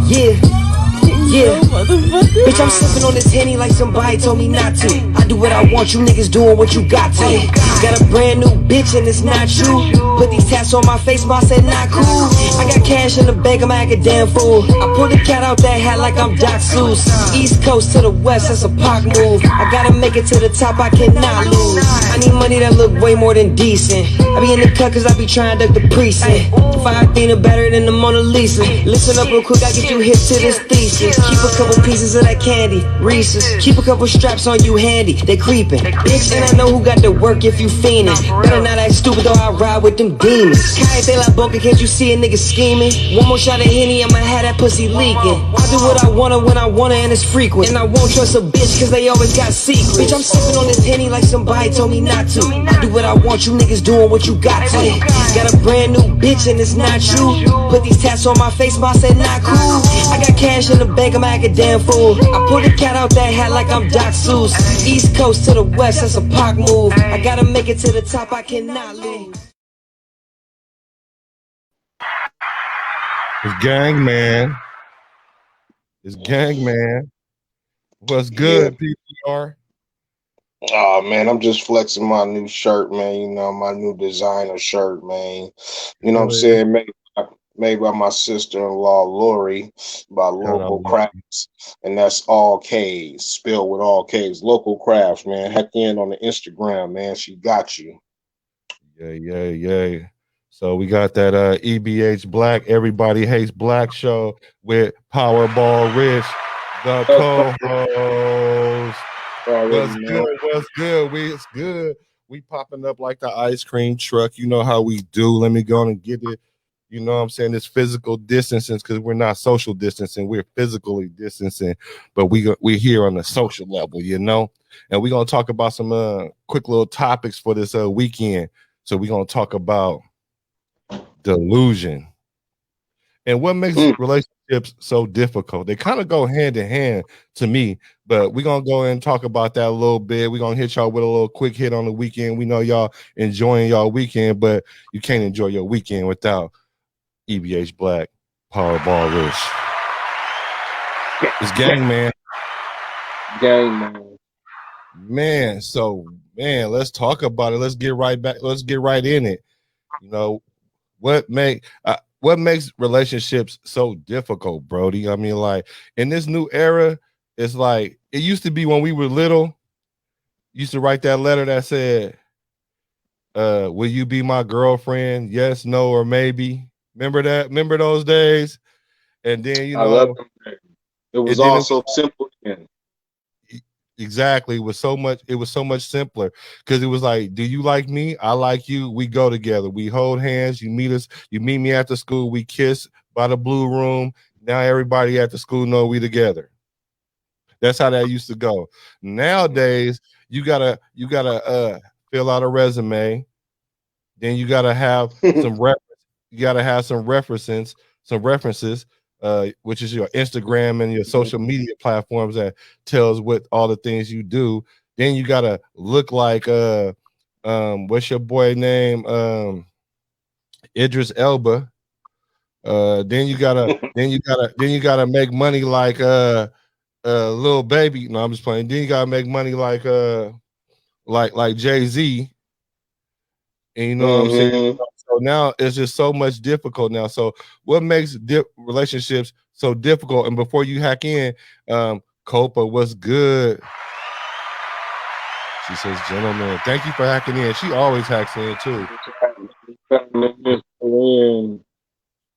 Yeah. Yeah, bitch, I'm sipping on this Henny like somebody told me not to. I do what I want, you niggas doing what you got to. Got a brand new bitch and it's not you. Put these tats on my face, but I said not cool. I got cash in the bank, I'm like a damn fool. I pull the cat out that hat like I'm Doc Seuss. East coast to the west, that's a Pac move. I gotta make it to the top, I cannot lose. I need money that look way more than decent. I be in the cut cause I be trying to duck the precinct. Fire Athena better than the Mona Lisa. Listen up real quick, I get you hip to this thesis. Keep a couple pieces of that candy, Reese's. Keep a couple straps on you handy, they creepin'. Bitch, and I know who got to work if you fiendin'. Better not act stupid though, I ride with them demons. Cállate la boca, can't you see a nigga scheming? One more shot of Henny, I'ma have that pussy leaking. I do what I wanna when I wanna and it's frequent. And I won't trust a bitch cause they always got secrets. Bitch, I'm sippin' on this Henny like somebody told me not to. I do what I want, you niggas doing what you got to. Got a brand new bitch and it's not you. Put these tats on my face, but I said not cool. I got cash in the bank, I'm like a damn fool. I pull the cat out that hat like I'm Doc Seuss. East coast to the west, that's a Pac move. I gotta make it to the top, I cannot lose. It's gang, man. It's gang, man. What's good, PPR? Oh man, I'm just flexing my new shirt, man. You know, my new designer shirt, man. You know what I'm saying? Made by my sister-in-law Lori, by Local Crafts, and that's all K's, spelled with all K's. Local Crafts, man. Heck in on the Instagram, man. She got you. Yeah. So we got that E.B.H. Black, Everybody Hates Black show with Powerball Rich, the co-host. What's good? It's good. We popping up like the ice cream truck. You know how we do. Let me go on and get it. You know what I'm saying? It's physical distancing because we're not social distancing. We're physically distancing, but we're here on the social level, you know? And we're going to talk about some quick little topics for this weekend. So we're going to talk about delusion and what makes relationships so difficult. They kind of go hand in hand to me, but we're going to go and talk about that a little bit. We're going to hit y'all with a little quick hit on the weekend. We know y'all enjoying y'all weekend, but you can't enjoy your weekend without E.B.H. Black, Powerball Rich. It's gang, man. Gang, man. Man, let's talk about it. Let's get right back. Let's get right in it. You know, what makes relationships so difficult, Brody? I mean, like in this new era, it's like it used to be when we were little. Used to write that letter that said, will you be my girlfriend? Yes, no, or maybe. Remember that? Remember those days? And then, you know, I love them. It was all so simple again. Exactly. It was so much simpler because it was like, do you like me? I like you. We go together. We hold hands. You meet me at the school. We kiss by the blue room. Now everybody at the school know we together. That's how that used to go. Nowadays, you gotta fill out a resume. Then you gotta have some references, which is your Instagram and your social media platforms that tells what all the things you do. Then you gotta look like what's your boy name? Idris Elba. Then you gotta make money like Lil Baby. No, I'm just playing. Then you gotta make money like Jay-Z. And you know what I'm saying? So now it's just so much difficult now. So what makes relationships so difficult? And before you hack in, Copa, what's good? She says, gentlemen, thank you for hacking in. She always hacks in too.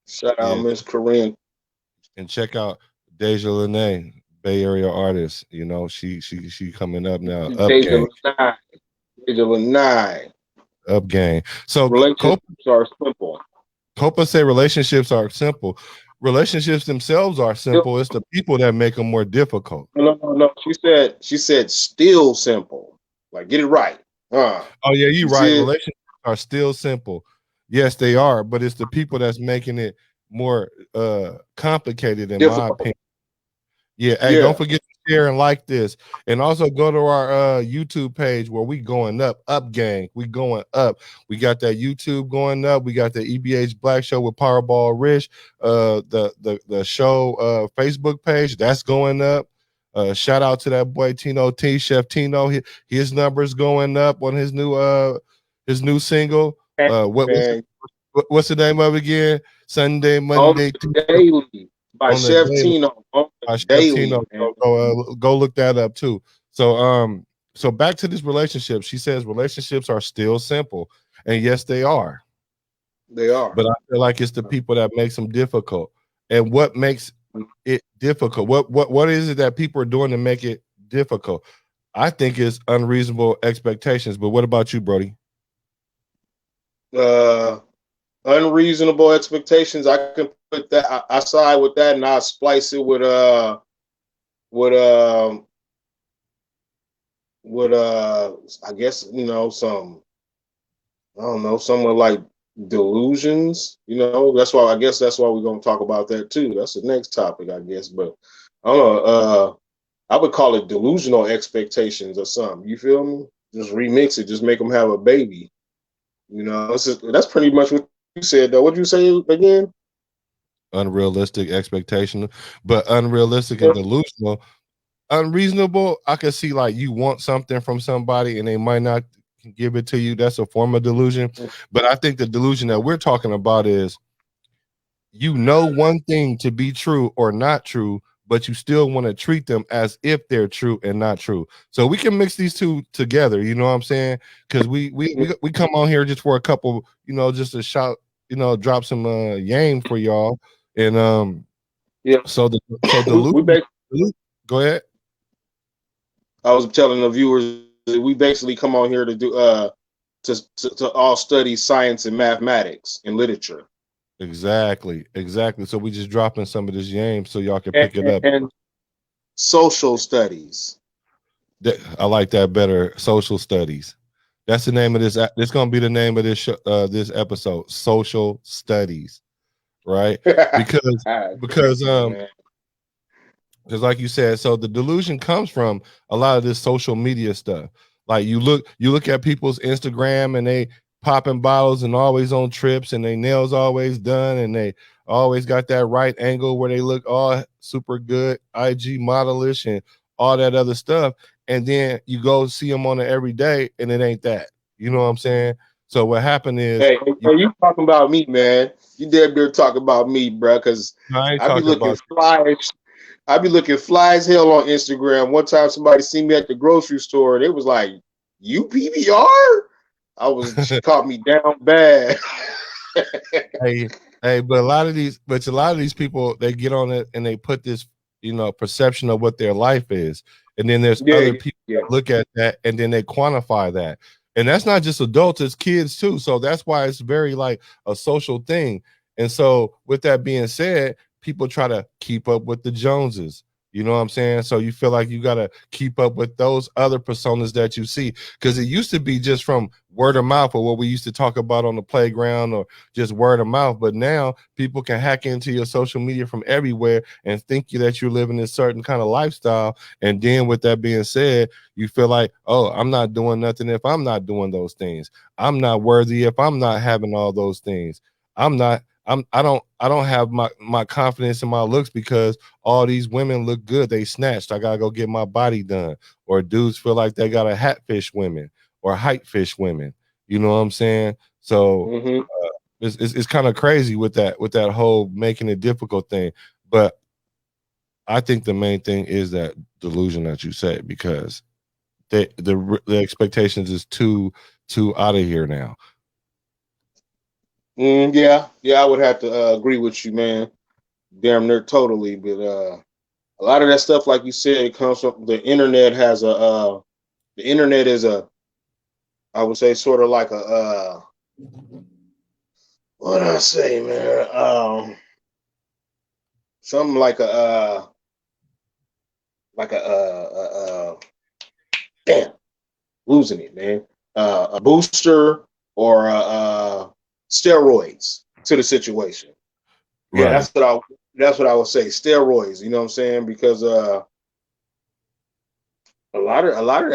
Shout out Miss Corinne. And check out Deja Lene, Bay Area artist. You know, she coming up now. Deja Lene. Up game. So relationships are simple. Copa said relationships are simple. Relationships themselves are simple. It's the people that make them more difficult. No. She said still simple. Like, get it right. Oh yeah, you're right. Relationships are still simple. Yes, they are, but it's the people that's making it more complicated in my opinion. Yeah, hey, don't forget to share, and like this. And also go to our YouTube page where we going up gang. We going up. We got that YouTube going up. We got the E.B.H. Black Show with Powerball Rich. The show Facebook page, that's going up. Shout out to that boy Tino T, Chef Tino. His numbers going up on his new single. What's the name of it again? Sunday, Monday, Daily by on the Chef daily. Tino. By Chef Daily, Tino. Go look that up too. So back to this relationship. She says relationships are still simple, and yes, they are. They are. But I feel like it's the people that makes them difficult. And what makes it difficult? What is it that people are doing to make it difficult? I think it's unreasonable expectations. But what about you, Brody? Unreasonable expectations. I can put that. I side with that, and I splice it with I guess some, I don't know, somewhat like delusions. That's why we're gonna talk about that too. That's the next topic, I guess. But I don't know. I would call it delusional expectations or something. You feel me? Just remix it. Just make them have a baby. That's pretty much what you said, though. What'd you say again? Unrealistic expectation, but unrealistic and delusional. Unreasonable, I can see like you want something from somebody and they might not give it to you. That's a form of delusion. But I think the delusion that we're talking about is one thing to be true or not true, but you still want to treat them as if they're true and not true. So we can mix these two together, you know what I'm saying? Because we come on here just for a couple, just to shout, drop some game for y'all. And so delusion. Go ahead. I was telling the viewers that we basically come on here to do to all study science and mathematics and literature. Exactly. So we just dropping some of this game so y'all can pick it up. And social studies. I like that better. Social studies. That's the name of this. This gonna be the name of this this episode. Social studies, right? Because like you said, so the delusion comes from a lot of this social media stuff. Like you look at people's Instagram and they popping bottles and always on trips and their nails always done and they always got that right angle where they look all super good, IG modelish and all that other stuff. And then you go see them on it every day and it ain't that. You know what I'm saying? So what happened is, you talking about me, man. You damn near talking about me, bro, because I be looking fly. I be looking fly as hell on Instagram. One time somebody seen me at the grocery store and it was like, you PBR? Caught me down bad. hey, but a lot of these people, they get on it and they put this, perception of what their life is. And then there's other people that look at that and then they quantify that. And that's not just adults, it's kids too. So that's why it's very like a social thing. And so with that being said, people try to keep up with the Joneses. You know what I'm saying? So you feel like you got to keep up with those other personas that you see. Because it used to be just from word of mouth or what we used to talk about on the playground or just word of mouth. But now people can hack into your social media from everywhere and think that you're living a certain kind of lifestyle. And then with that being said, you feel like, oh, I'm not doing nothing if I'm not doing those things. I'm not worthy if I'm not having all those things. I don't have my confidence in my looks because all these women look good. They snatched. I gotta go get my body done. Or dudes feel like they gotta hatfish women or height fish women. You know what I'm saying? So it's kind of crazy with that whole making it difficult thing. But I think the main thing is that delusion that you said, because the expectations is too out of here now. Yeah, I would have to agree with you, man. Damn near totally. But a lot of that stuff, like you said, it comes from the internet. The internet is I would say, sort of like what do I say, man? Something like damn, losing it, man. A booster or steroids to the situation. Yeah, Right. that's what I would say. Steroids, you know what I'm saying? Because a lot of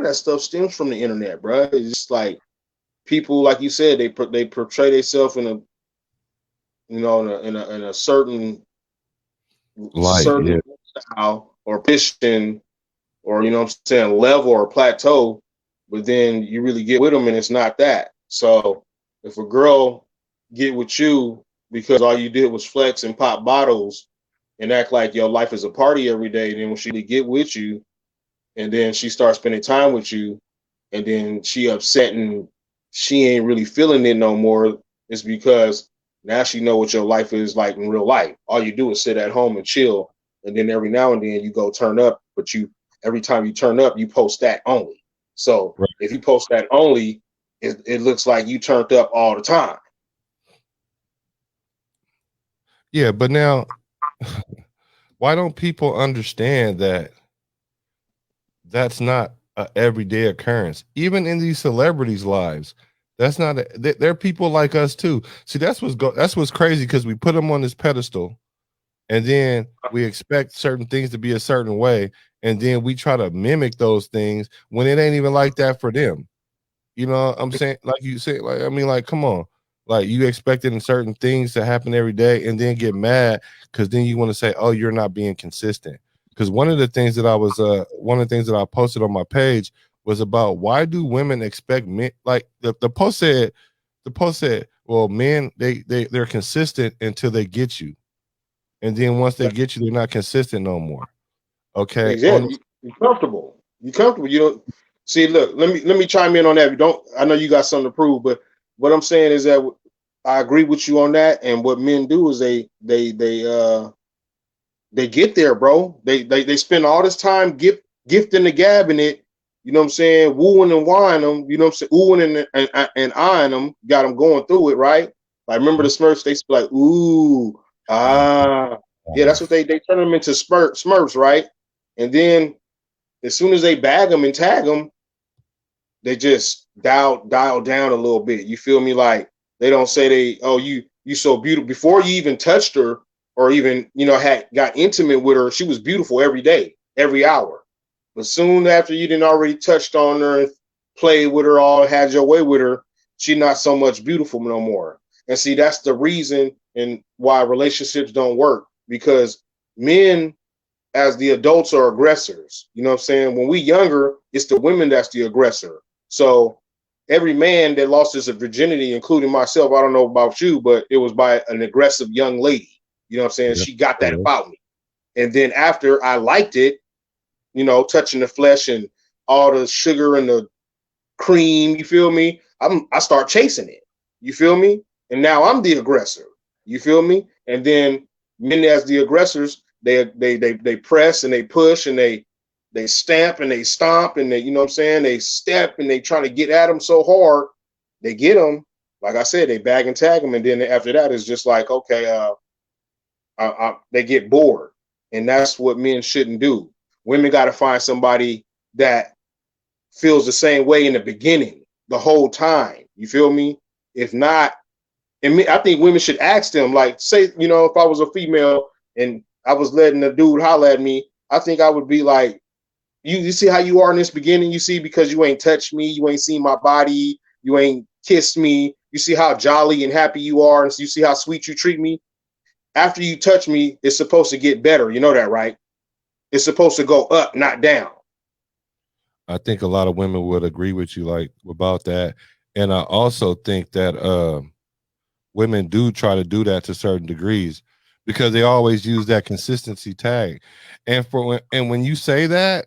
that stuff stems from the internet, bro. It's just like people, like you said, they portray themselves in a, you know, in a Like, certain yeah, style or position, or you know what I'm saying, level or plateau, but then you really get with them and it's not that. So if a girl get with you because all you did was flex and pop bottles and act like your life is a party every day, then when she get with you and then she starts spending time with you and then she upset and she ain't really feeling it no more, it's because now she know what your life is like in real life. All you do is sit at home and chill, and then every now and then you go turn up, but you every time you turn up, you post that only. So right. if you post that only, it looks like you turned up all the time. Yeah, but now why don't people understand that that's not a everyday occurrence? Even in these celebrities' lives, that's not. They're people like us too. See, that's what's crazy because we put them on this pedestal, and then we expect certain things to be a certain way, and then we try to mimic those things when it ain't even like that for them. You know what I'm saying? Like you said, like I mean, like, come on. Like you expecting certain things to happen every day and then get mad because then you want to say, oh, you're not being consistent. Because one of the things that I posted on my page was about why do women expect men like the post said, well, men they're consistent until they get you. And then once they get you, they're not consistent no more. Okay. Yeah, you comfortable. You comfortable. You don't see. Look, let me chime in on that. You don't. I know you got something to prove, but what I'm saying is that I agree with you on that. And what men do is they get there, bro. They spend all this time gifting the gab in it. You know what I'm saying? Wooing and whining them. You know what I'm saying? Oohing and eyeing them. Got them going through it, right? Like remember the Smurfs? They like ooh Uh, ah yeah. uh, That's what they turn them into Smurfs, right? And then as soon as they bag them and tag them, they just dial down a little bit. You feel me? Like they don't say you so beautiful before you even touched her or even had got intimate with her. She was beautiful every day, every hour. But soon after you didn't already touched on her and played with her all, had your way with her, she not so much beautiful no more. And see, that's the reason and why relationships don't work because men as the adults are aggressors. You know what I'm saying? When we younger, it's the women that's the aggressor. So every man that lost his virginity, including myself, I don't know about you, but it was by an aggressive young lady. You know what I'm saying? yeah, She got that yeah. about me. And then after I liked it, touching the flesh and all the sugar and the cream, you feel me? I start chasing it. You feel me? And now I'm the aggressor. You feel me? And then men as the aggressors, they press and they push and they stamp and they stomp and they, you know what I'm saying? They step and they trying to get at them so hard, they get them. Like I said, they bag and tag them, and then after that, it's just like okay, they get bored, and that's what men shouldn't do. Women got to find somebody that feels the same way in the beginning, the whole time. You feel me? If not, and me, I think women should ask them, like, say, if I was a female and I was letting a dude holler at me, I think I would be like, you see how you are in this beginning? You see, because you ain't touched me, you ain't seen my body, you ain't kissed me, you see how jolly and happy you are, and you see how sweet you treat me. After you touch me, it's supposed to get better. You know that, right? It's supposed to go up, not down. I think a lot of women would agree with you like about that. And I also think that women do try to do that to certain degrees because they always use that consistency tag. And when you say that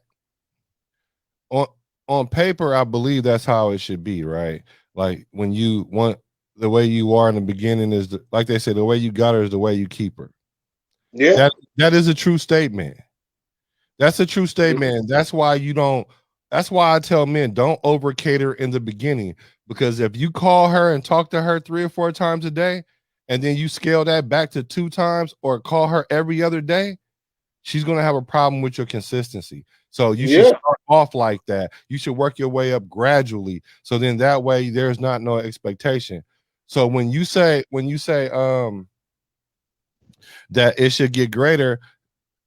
on on paper, I believe that's how it should be, right? Like when you want the way you are in the beginning is like they say, the way you got her is the way you keep her. Yeah. That is a true statement. That's a true statement. That's why I tell men don't over cater in the beginning. Because if you call her and talk to her 3 or 4 times a day, and then you scale that back to 2 times or call her every other day, she's gonna have a problem with your consistency. So you should Yeah. start off like that. You should work your way up gradually. So then that way there's not no expectation. So when you say that it should get greater,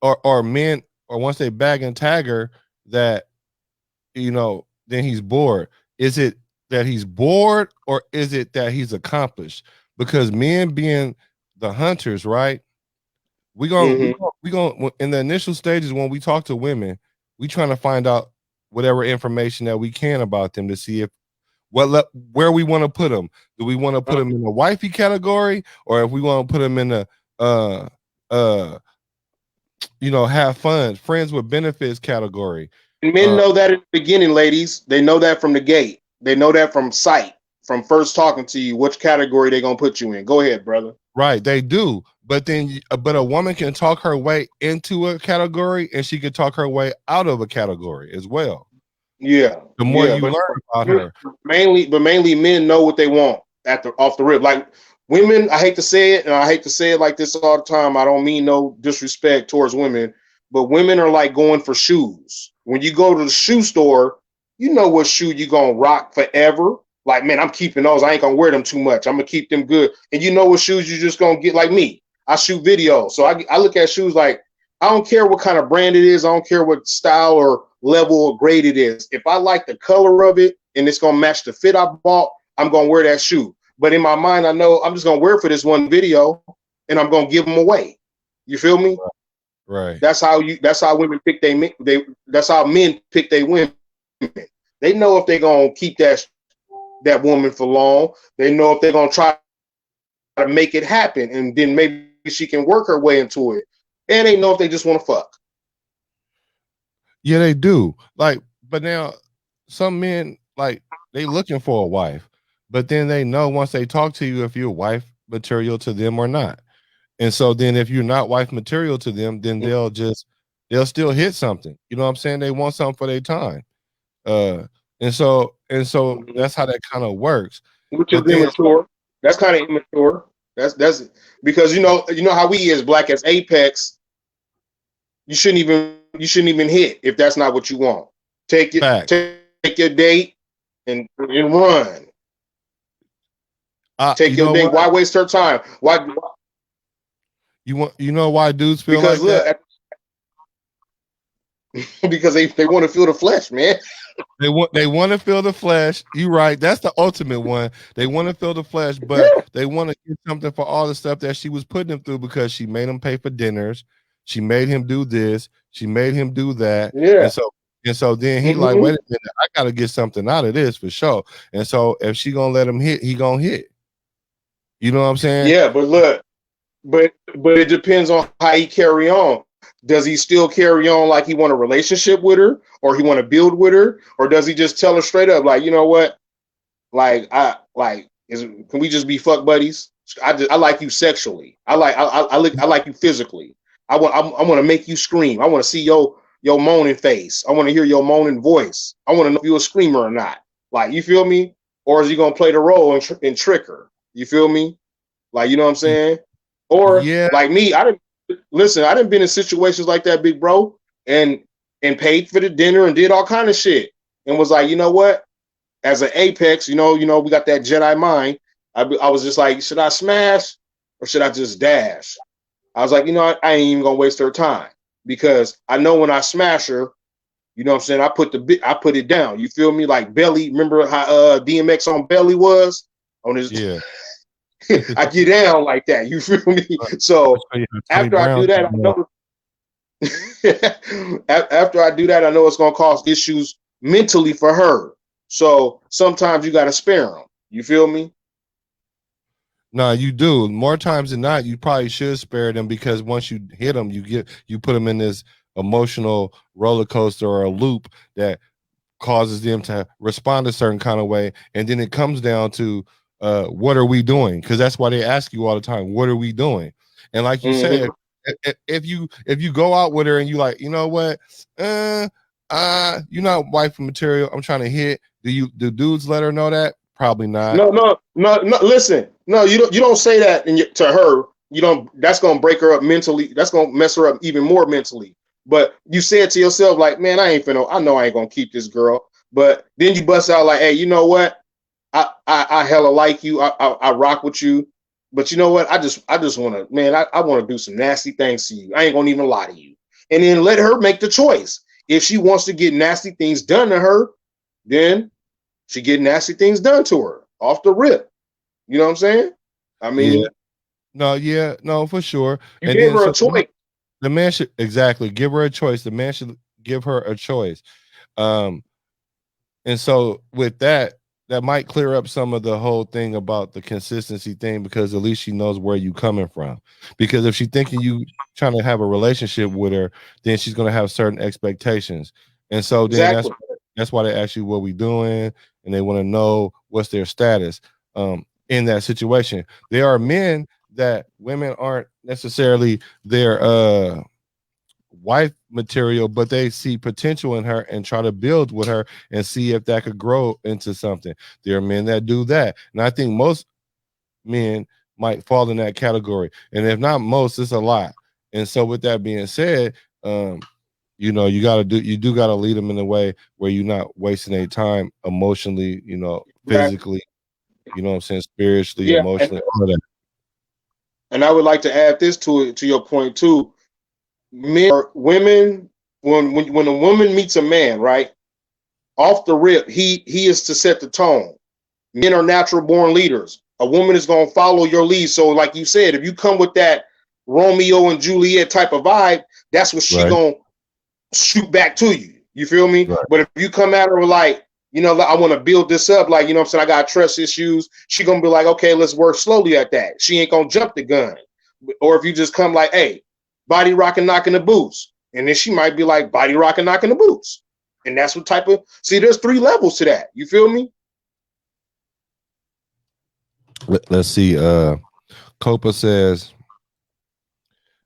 or men, or once they bag and tag her, that, then he's bored. Is it that he's bored, or is it that he's accomplished? Because men being the hunters, right? We gonna in the initial stages when we talk to women, we trying to find out whatever information that we can about them to see if where we want to put them. Do we want to put them in the wifey category, or if we want to put them in the uh have fun, friends with benefits category? And men know that in the beginning, ladies. They know that from the gate. They know that from sight, from first talking to you, which category they're gonna put you in. Go ahead, brother. Right, they do. But then, but a woman can talk her way into a category, and she can talk her way out of a category as well. Yeah. The more you learn about her. Mainly men know what they want off the rip. Like women, I hate to say it, and I hate to say it like this all the time. I don't mean no disrespect towards women, but women are like going for shoes. When you go to the shoe store, you know what shoe you gonna rock forever. Like, man, I'm keeping those. I ain't gonna wear them too much. I'm gonna keep them good. And you know what shoes you just gonna get. Like me, I shoot videos, so I look at shoes like I don't care what kind of brand it is. I don't care what style or level or grade it is. If I like the color of it and it's gonna match the fit I bought, I'm gonna wear that shoe. But in my mind, I know I'm just gonna wear it for this one video, and I'm gonna give them away. You feel me? Right. That's how women pick that's how men pick their women. They know if they're gonna keep that woman for long. They know if they're gonna try to make it happen, and then maybe she can work her way into it. And they know if they just want to fuck. Yeah, they do. Like, but now some men, like, they looking for a wife, but then they know once they talk to you if you're wife material to them or not. And so then if you're not wife material to them, then they'll still hit something. You know what I'm saying? They want something for their time. And so that's how that kind of works. Which is immature. That's kind of immature. That's because you know how we as black as Apex, you shouldn't even hit if that's not what you want. Take your date and run. Take your date. Why waste her time? Why? You know why dudes feel because like that? Because they want to feel the flesh, man. They want to feel the flesh. You're right. That's the ultimate one. They want to feel the flesh, but they want to get something for all the stuff that she was putting him through because she made him pay for dinners. She made him do this. She made him do that. Yeah. And so then he like, wait a minute, I gotta get something out of this for sure. And so if she gonna let him hit, he gonna hit. You know what I'm saying? Yeah, but look, but it depends on how he carry on. Does he still carry on like he want a relationship with her, or he want to build with her, or does he just tell her straight up, like, you know what, like can we just be fuck buddies? I like you sexually. I like you physically. I want to make you scream. I want to see your moaning face. I want to hear your moaning voice. I want to know if you're a screamer or not. Like, you feel me? Or is he gonna play the role and trick her? You feel me? Like, you know what I'm saying? Or like me, I didn't been in situations like that, big bro, and paid for the dinner and did all kind of shit, and was like, you know what? As an Apex, we got that Jedi mind. I was just like, should I smash or should I just dash? I was like, I ain't even gonna waste her time, because I know when I smash her, you know what I'm saying, I put it down. You feel me? Like Belly. Remember how DMX on Belly was on his? Yeah. I get down like that. You feel me? So after I do that, I know. After I do that, I know it's gonna cause issues mentally for her. So sometimes you gotta spare them. You feel me? No, you do. More times than not, you probably should spare them, because once you hit them, you put them in this emotional roller coaster or a loop that causes them to respond a certain kind of way, and then it comes down to what are we doing? Because that's why they ask you all the time, what are we doing? And like you said, if you go out with her and you like, you know what, you're not wife material, I'm trying to hit. Do dudes let her know that? Probably not. No. Listen, no, you don't say that to her. You don't. That's gonna break her up mentally. That's gonna mess her up even more mentally. But you say it to yourself, like, man, I know I ain't gonna keep this girl. But then you bust out like, hey, you know what? I hella like you. I rock with you. But you know what? I just want to, man, I want to do some nasty things to you. I ain't gonna even lie to you. And then let her make the choice. If she wants to get nasty things done to her, then she get nasty things done to her off the rip. You know what I'm saying? I mean, no, for sure. you And gave then her a so choice. the man should exactly give her a choice. The man should give her a choice. Um, and so with that, that might clear up some of the whole thing about the consistency thing, because at least she knows where you coming from. Because if she thinking you trying to have a relationship with her, then she's gonna have certain expectations. And so then Exactly. that's why they ask you what we doing, and they want to know what's their status in that situation. There are men that women aren't necessarily their wife material, but they see potential in her and try to build with her and see if that could grow into something. There are men that do that, and I think most men might fall in that category, and if not most, it's a lot. And so with that being said, you know, you do got to lead them in a way where you're not wasting their time emotionally, you know, Right. physically, you know what I'm saying, spiritually, Yeah. emotionally, all of that. And I would like to add this to it, to your point too. Men or women, when a woman meets a man, right, off the rip, he is to set the tone. Men are natural born leaders. A woman is gonna follow your lead. So, like you said, if you come with that Romeo and Juliet type of vibe, that's what she Right, gonna shoot back to you. You feel me? right, But if you come at her like, you know, I want to build this up, like, you know what I'm saying, I got trust issues, she gonna be like, okay, let's work slowly at that. She ain't gonna jump the gun. Or if you just come like, hey, body rocking, knocking the boots, and then she might be like, body rocking, knocking the boots. And that's what type of, see, there's 3 levels to that. You feel me? let's see. Copa says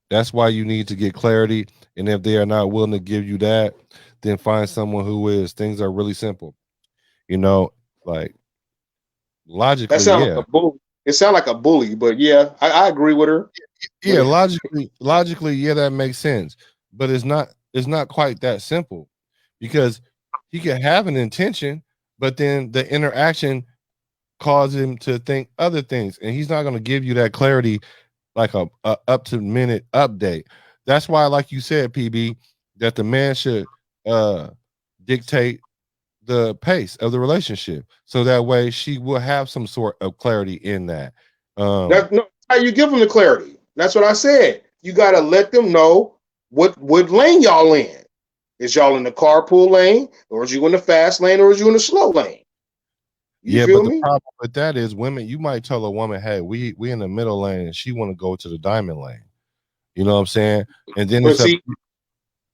that's why you need to get clarity. And if they are not willing to give you that, then find someone who is. Things are really simple. You know, like That logically, sounds like yeah. a bully. It sounds like a bully, but yeah, I agree with her. Yeah, But logically, yeah, that makes sense. But it's not quite that simple, because he could have an intention, but then the interaction cause him to think other things, and he's not going to give you that clarity like a up to minute update. That's why, like you said, PB, that the man should uh dictate the pace of the relationship, so that way she will have some sort of clarity in that. that's no how you give them the clarity. That's what I said. You gotta let them know what lane y'all in. Is y'all in the carpool lane, or is you in the fast lane, or is you in the slow lane? You Yeah, but feel the me? problem with that is women, you might tell a woman, hey, we in the middle lane and she want to go to the diamond lane. You know what I'm saying? And then But it's up. see,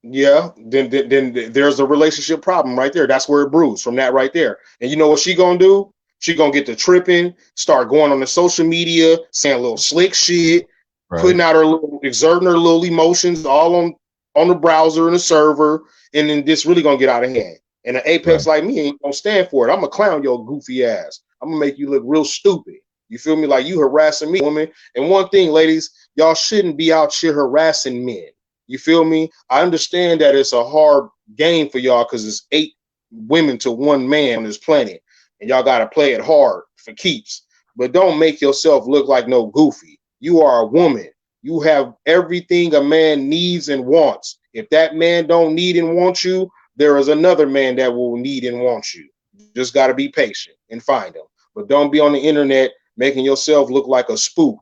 yeah, then there's a relationship problem right there. That's where it brews from that right there. And you know what she gonna do? She gonna get to tripping, start going on the social media, saying a little slick shit, Right, putting out her little, exerting her little emotions all on the browser and the server, and then this really gonna get out of hand. And an right. apex like me ain't gonna stand for it. I'm gonna clown your goofy ass. I'm gonna make you look real stupid. You feel me? Like you harassing me, woman. And one thing, ladies, y'all shouldn't be out here harassing men. You feel me? I understand that it's a hard game for y'all because it's 8 women to 1 man on this planet, and y'all got to play it hard for keeps. But don't make yourself look like no goofy. You are a woman. You have everything a man needs and wants. If that man don't need and want you, there is another man that will need and want you. Just got to be patient and find him. But don't be on the internet making yourself look like a spook,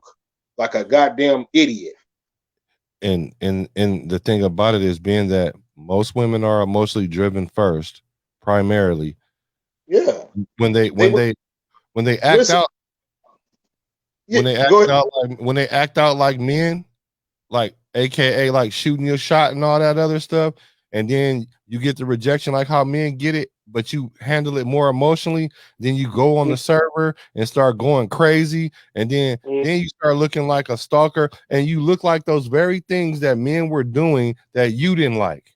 like a goddamn idiot. And the thing about it is being that most women are emotionally driven first, primarily. Yeah. When they They when were they when they act listen, out yeah, go ahead. when they act out like men, like AKA like shooting your shot and all that other stuff, and then you get the rejection like how men get it, but you handle it more emotionally, then you go on the server and start going crazy, and then you start looking like a stalker, and you look like those very things that men were doing that you didn't like.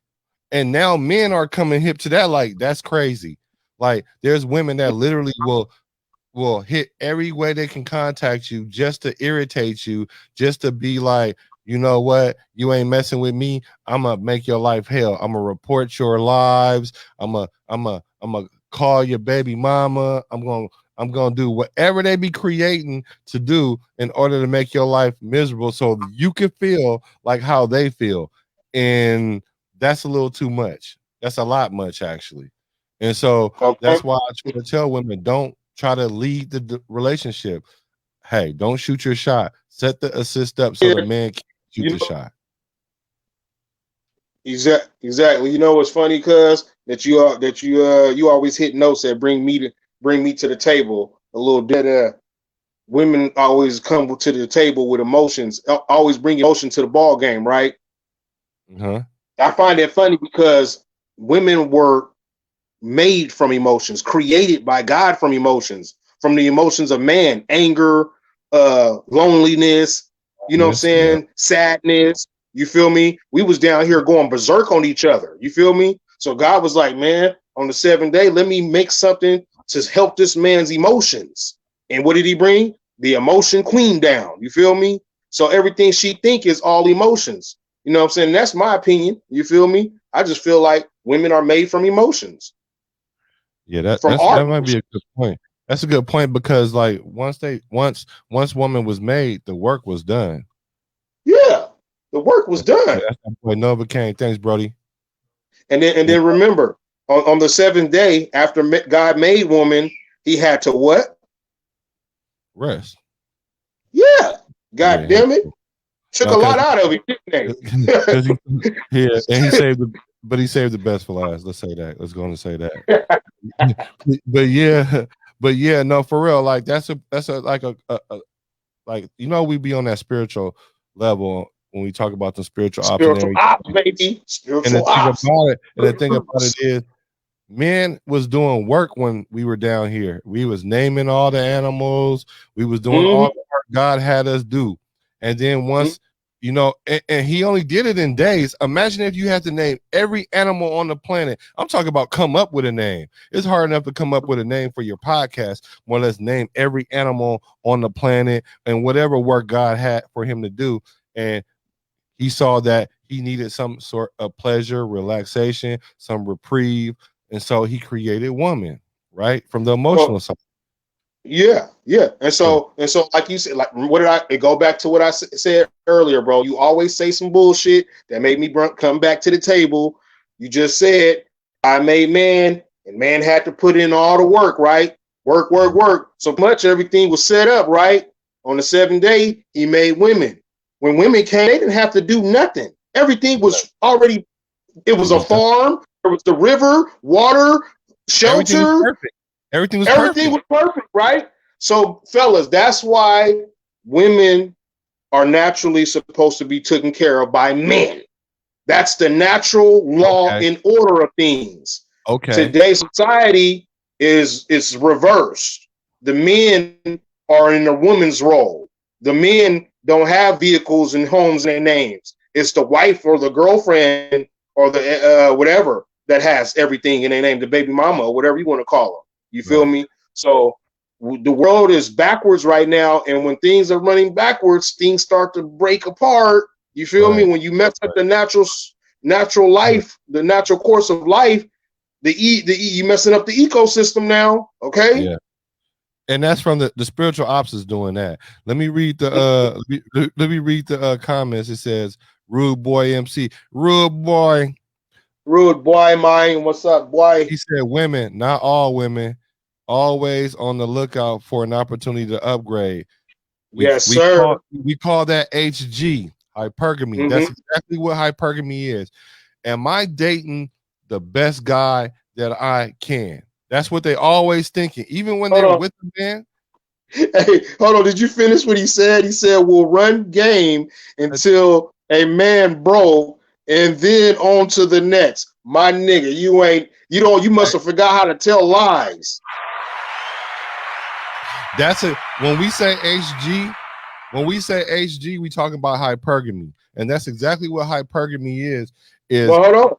And now men are coming hip to that, like that's crazy. Like there's women that literally will hit every way they can contact you just to irritate you, just to be like, you know what, you ain't messing with me. I'm gonna make your life hell. I'm gonna report your lives. I'm gonna call your baby mama. I'm gonna do whatever they be creating to do in order to make your life miserable so you can feel like how they feel. And that's a little too much. That's a lot much actually. And so that's why I try to tell women, don't try to lead the relationship. Hey, don't shoot your shot. Set the assist up so the man can shoot the shot. Exactly. You know what's funny, cuz you always hit notes that bring me to the table. A little bit. Women always come to the table with emotions. Always bring emotion to the ball game, right? I find that funny because women were made from emotions, created by God from emotions, from the emotions of man, anger, loneliness, you know what I'm saying? Sadness. You feel me? We was down here going berserk on each other. You feel me? So God was like, man, on the 7th day, let me make something to help this man's emotions. And what did he bring? The emotion queen down. You feel me? So everything she think is all emotions. You know what I'm saying? That's my opinion. You feel me? I just feel like women are made from emotions. Yeah, that might be a good point. That's a good point because like once woman was made, the work was done. Yeah, the work was done. That's the point Nova came. Thanks, Brody. And then remember, on the 7th day after God made woman, he had to what? Rest. Yeah. God damn it. Took a lot out of it, didn't they? Yeah, and he saved the best for last. Let's say that. Let's go on and say that. but yeah, no, for real. Like that's a like you know, we be on that spiritual level when we talk about the spiritual ops, baby. Spiritual ops. And the thing about it is, men was doing work when we were down here. We was naming all the animals. We was doing all the work God had us do. And then once, you know, and he only did it in days. Imagine if you had to name every animal on the planet. I'm talking about come up with a name. It's hard enough to come up with a name for your podcast. More or less name every animal on the planet and whatever work God had for him to do. And he saw that he needed some sort of pleasure, relaxation, some reprieve. And so he created woman, right? From the emotional side. Yeah. And so, like you said, like what did I go back to what I said earlier, bro? You always say some bullshit that made me come back to the table. You just said I made man, and man had to put in all the work, right? Work. So much everything was set up, right? On the 7th day, he made women. When women came, they didn't have to do nothing. Everything was already. It was a farm. There was the river, water, shelter. Everything was perfect, right? So, fellas, that's why women are naturally supposed to be taken care of by men. That's the natural law and order of things. Today's society is reversed. The men are in the woman's role. The men don't have vehicles and homes in their names. It's the wife or the girlfriend or the whatever that has everything in their name, the baby mama or whatever you want to call them. You feel me? So the world is backwards right now, and when things are running backwards, things start to break apart. You feel me? When you mess up the natural life, the natural course of life, you messing up the ecosystem now. Okay. Yeah. And that's from the spiritual ops is doing that. Let me read the let me read the comments. It says, "Rude boy MC, rude boy, mine. What's up, boy?" He said, "Women, not all women, always on the lookout for an opportunity to upgrade." Yes, sir. We call that HG, hypergamy. That's exactly what hypergamy is. Am I dating the best guy that I can? That's what they always thinking, even when they're with the man. Hey, hold on. Did you finish what he said? He said, "We'll run game until a man broke, and then on to the next." My nigga, you must have forgot how to tell lies. That's it. When we say HG, we talking about hypergamy, and that's exactly what hypergamy is. Well, hold on.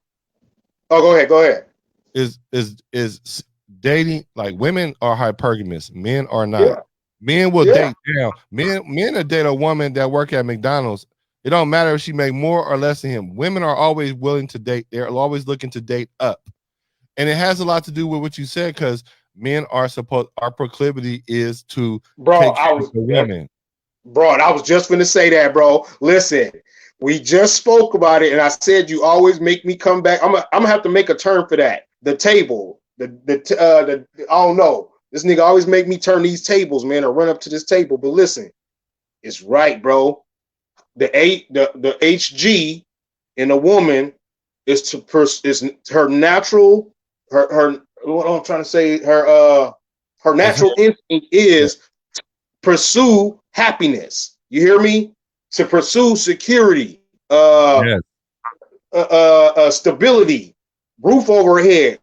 Oh, go ahead. Is dating, like women are hypergamous, men are not. Yeah. Men will date down. Men will date a woman that work at McDonald's. It don't matter if she make more or less than him. Women are always willing to date. They're always looking to date up. And it has a lot to do with what you said, because men are our proclivity is to take care of the women. Bro, I was just going to say that, bro. Listen, We just spoke about it, and I said you always make me come back. I'm gonna have to make a term for that. The table, the I don't know. This nigga always make me turn these tables, man, or run up to this table. But listen, it's right, bro. The HG in a woman is is her natural, her what I'm trying to say, her natural instinct is to pursue happiness. You hear me? To pursue security, Yes. stability, roof over her head,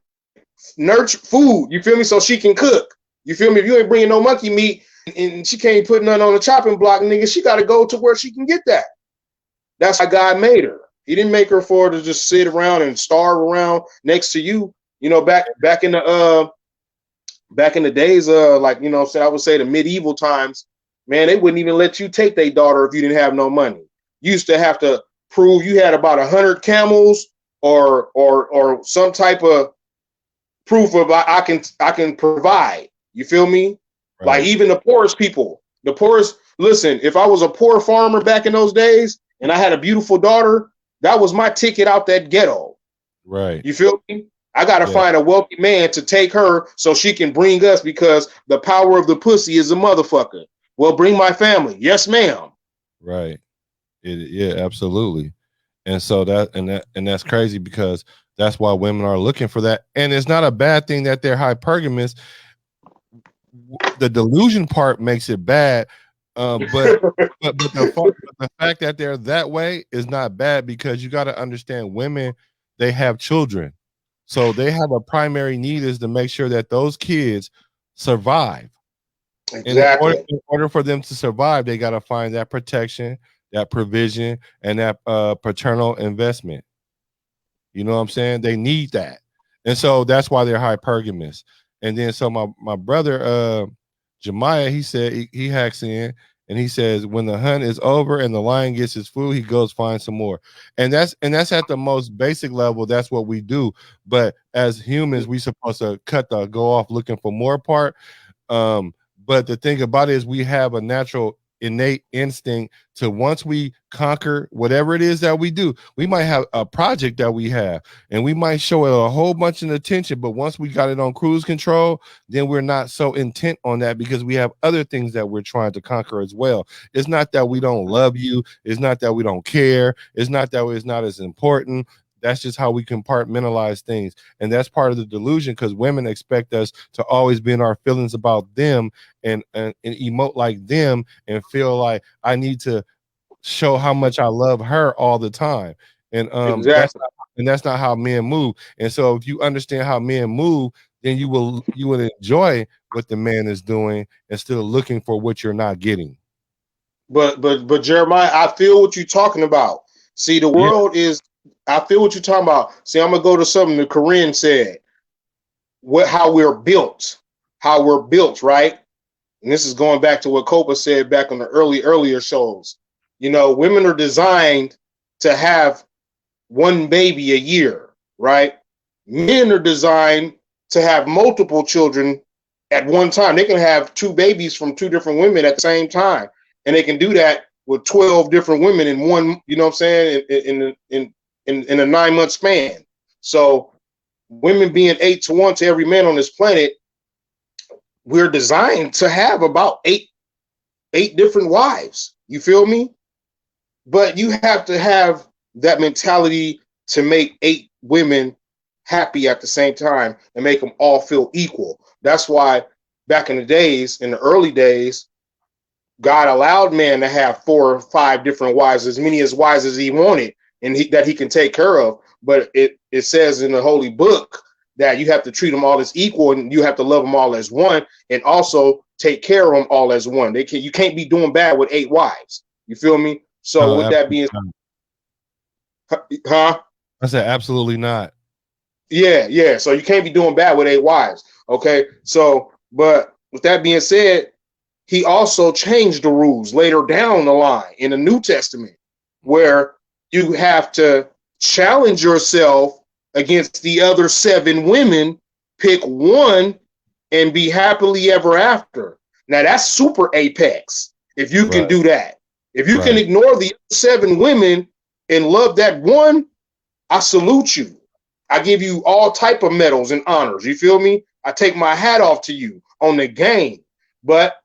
nurture food. You feel me? So she can cook. You feel me? If you ain't bringing no monkey meat and she can't put nothing on the chopping block, nigga, she got to go to where she can get that. That's how God made her. He didn't make her for her to just sit around and starve around next to you. You know, back in the days, like, you know, I would say the medieval times, man, they wouldn't even let you take their daughter if you didn't have no money. You used to have to prove you had about 100 camels or some type of proof of I can provide. You feel me? Right. Like even the poorest people, listen, if I was a poor farmer back in those days and I had a beautiful daughter, that was my ticket out that ghetto. Right. You feel me? I got to find a wealthy man to take her so she can bring us, because the power of the pussy is a motherfucker. Well, bring my family. Yes, ma'am. Right. Yeah, absolutely. And so that's crazy, because that's why women are looking for that. And it's not a bad thing that they're hypergamous. The delusion part makes it bad. But the fact that they're that way is not bad, because you got to understand, women, they have children. So they have a primary need is to make sure that those kids survive. Exactly. In order for them to survive, they got to find that protection, that provision, and that paternal investment. You know what I'm saying? They need that. And so that's why they're hypergamous. And then so my brother Jemiah, he said he hacks in and he says, when the hunt is over and the lion gets his food, he goes find some more. And that's at the most basic level. That's what we do. But as humans, we supposed to cut the go off looking for more part. But the thing about it is we have a natural innate instinct to, once we conquer whatever it is that we do, we might have a project that we have and we might show it a whole bunch of attention, but once we got it on cruise control, then we're not so intent on that, because we have other things that we're trying to conquer as well. It's not that we don't love you, it's not that we don't care, it's not that it's not as important. That's just how we compartmentalize things. And that's part of the delusion, because women expect us to always be in our feelings about them and emote like them and feel like I need to show how much I love her all the time. And exactly. that's not how men move. And so if you understand how men move, then you will enjoy what the man is doing instead of looking for what you're not getting. But Jeremiah, I feel what you're talking about. See, the world is, I feel what you're talking about. See, I'm gonna go to something that Corinne said. How we're built, right? And this is going back to what Copa said back on the earlier shows. You know, women are designed to have one baby a year, right? Men are designed to have multiple children at one time. They can have two babies from two different women at the same time, and they can do that with 12 different women in one. You know what I'm saying? In a 9-month span. So women being 8-to-1 to every man on this planet, we're designed to have about eight different wives. You feel me? But you have to have that mentality to make 8 women happy at the same time and make them all feel equal. That's why back in the days, in the early days, God allowed man to have 4 or 5 different wives, as many as wives as he wanted, and that he can take care of. But it says in the holy book that you have to treat them all as equal, and you have to love them all as one, and also take care of them all as one. You can't be doing bad with 8 wives. You feel me? So with that being, huh? I said absolutely not. Yeah. So you can't be doing bad with 8 wives. Okay. So, but with that being said, he also changed the rules later down the line in the New Testament, where you have to challenge yourself against the other 7 women, pick one, and be happily ever after. Now that's super apex. If you can do that, if you can ignore the 7 women and love that one, I salute you. I give you all type of medals and honors. You feel me? I take my hat off to you on the game. But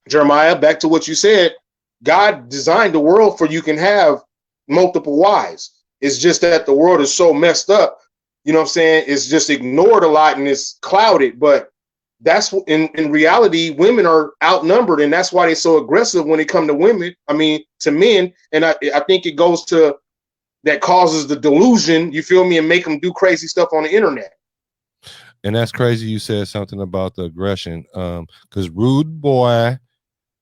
Jeremiah, back to what you said, God designed the world for you can have multiple wives. It's just that the world is so messed up. You know what I'm saying? It's just ignored a lot and it's clouded. But that's in reality, women are outnumbered, and that's why they're so aggressive when it comes to women. I mean, to men. And I think it goes to that causes the delusion, you feel me, and make them do crazy stuff on the internet. And that's crazy. You said something about the aggression. Because Rude Boy,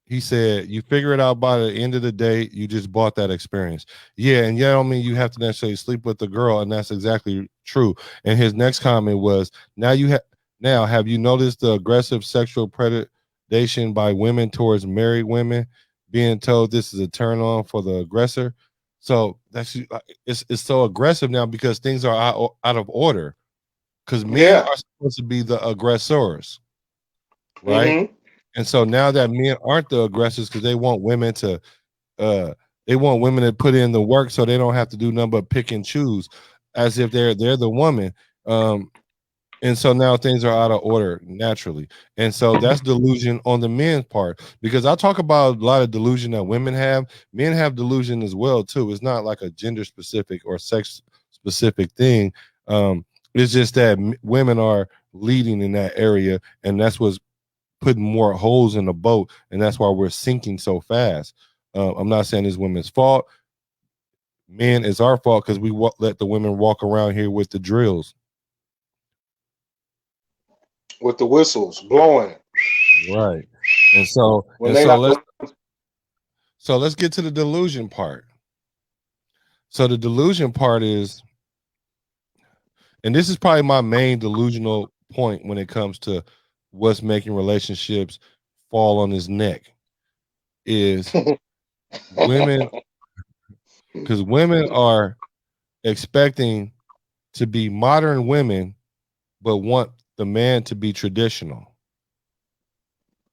he said, you figure it out by the end of the day, you just bought that experience. Yeah, and yeah, I don't mean you have to necessarily sleep with the girl, and that's exactly true. And his next comment was, now have you noticed the aggressive sexual predation by women towards married women, being told this is a turn on for the aggressor? So that's it's so aggressive now because things are out of order. Because men are supposed to be the aggressors, right? Mm-hmm. And so now that men aren't the aggressors because they want women to put in the work so they don't have to do nothing but pick and choose as if they're the woman. And so now things are out of order naturally. And so that's delusion on the men's part, because I talk about a lot of delusion that women have. Men have delusion as well too. It's not like a gender specific or sex specific thing. It's just that women are leading in that area, and that's what's putting more holes in the boat, and that's why we're sinking so fast. I'm not saying it's women's fault. Men, it's our fault because we let the women walk around here with the drills, with the whistles blowing. right? And so let's get to the delusion part. So the delusion part is, and this is probably my main delusional point when it comes to what's making relationships fall on his neck, is women, because women are expecting to be modern women but want the man to be traditional.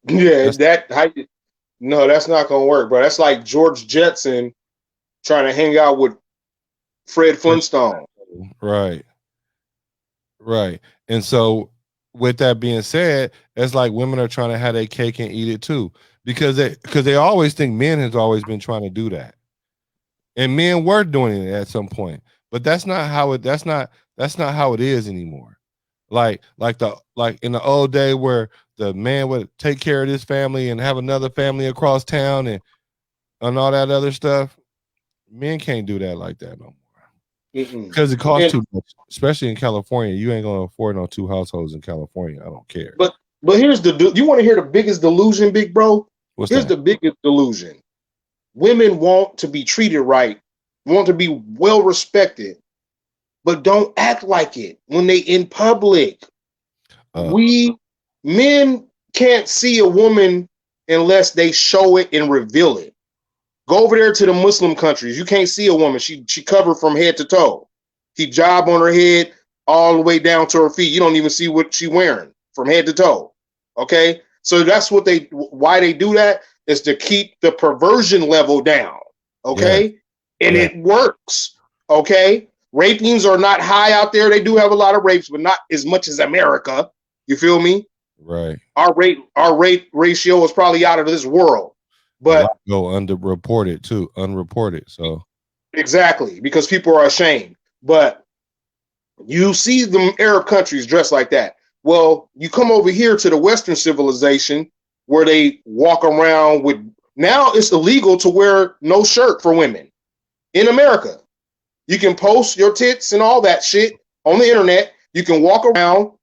Yeah, no, that's not gonna work, bro. That's like George Jetson trying to hang out with Fred Flintstone. Right. And so with that being said, it's like women are trying to have their cake and eat it too, because they always think men has always been trying to do that, and men were doing it at some point, but that's not how it is anymore. Like in the old day where the man would take care of this family and have another family across town and all that other stuff. Men can't do that like that no more. Because it costs too much, especially in California. You ain't gonna afford no 2 households in California. I don't care. But here's you want to hear the biggest delusion, big bro? Here's the biggest delusion. Women want to be treated right, want to be well respected, but don't act like it when they in public. Men can't see a woman unless they show it and reveal it. Go over there to the Muslim countries. You can't see a woman. She covered from head to toe. Hijab on her head all the way down to her feet. You don't even see what she's wearing from head to toe. Okay? So that's why they do that, is to keep the perversion level down. Okay? Yeah. And it works. Okay? Rapings are not high out there. They do have a lot of rapes, but not as much as America. You feel me? Right. Our rape ratio is probably out of this world. But go underreported too, unreported. So exactly, because people are ashamed. But you see them Arab countries dressed like that. Well, you come over here to the Western civilization where they walk around with, now it's illegal to wear no shirt for women in America. You can post your tits and all that shit on the internet. You can walk around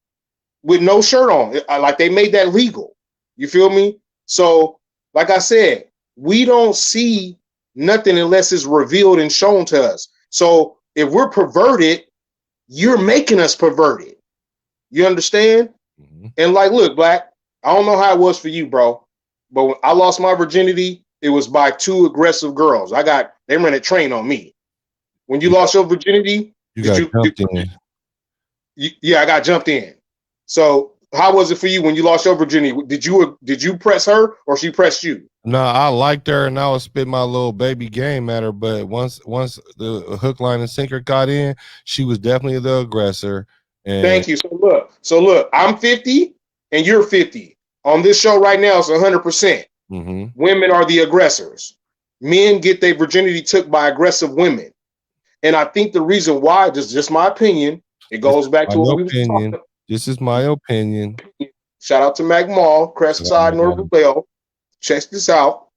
with no shirt on. Like, they made that legal. You feel me? So, like I said, we don't see nothing unless it's revealed and shown to us. So if we're perverted, you're making us perverted. You understand? Mm-hmm. And like, look, Black, I don't know how it was for you, bro, but when I lost my virginity, it was by 2 aggressive girls. They ran a train on me. When you lost your virginity, Yeah, I got jumped in. So how was it for you when you lost your virginity? Did you press her or she pressed you? No, I liked her and I would spit my little baby game at her, but once the hook, line, and sinker got in, she was definitely the aggressor. And Thank you. So look, I'm 50 and you're 50. On this show right now, it's 100%. Women are the aggressors. Men get their virginity took by aggressive women. And I think the reason why, just my opinion, it goes back to what we were talking about. This is my opinion. Shout out to Mac Mall, Crestside, Northville. Check this out.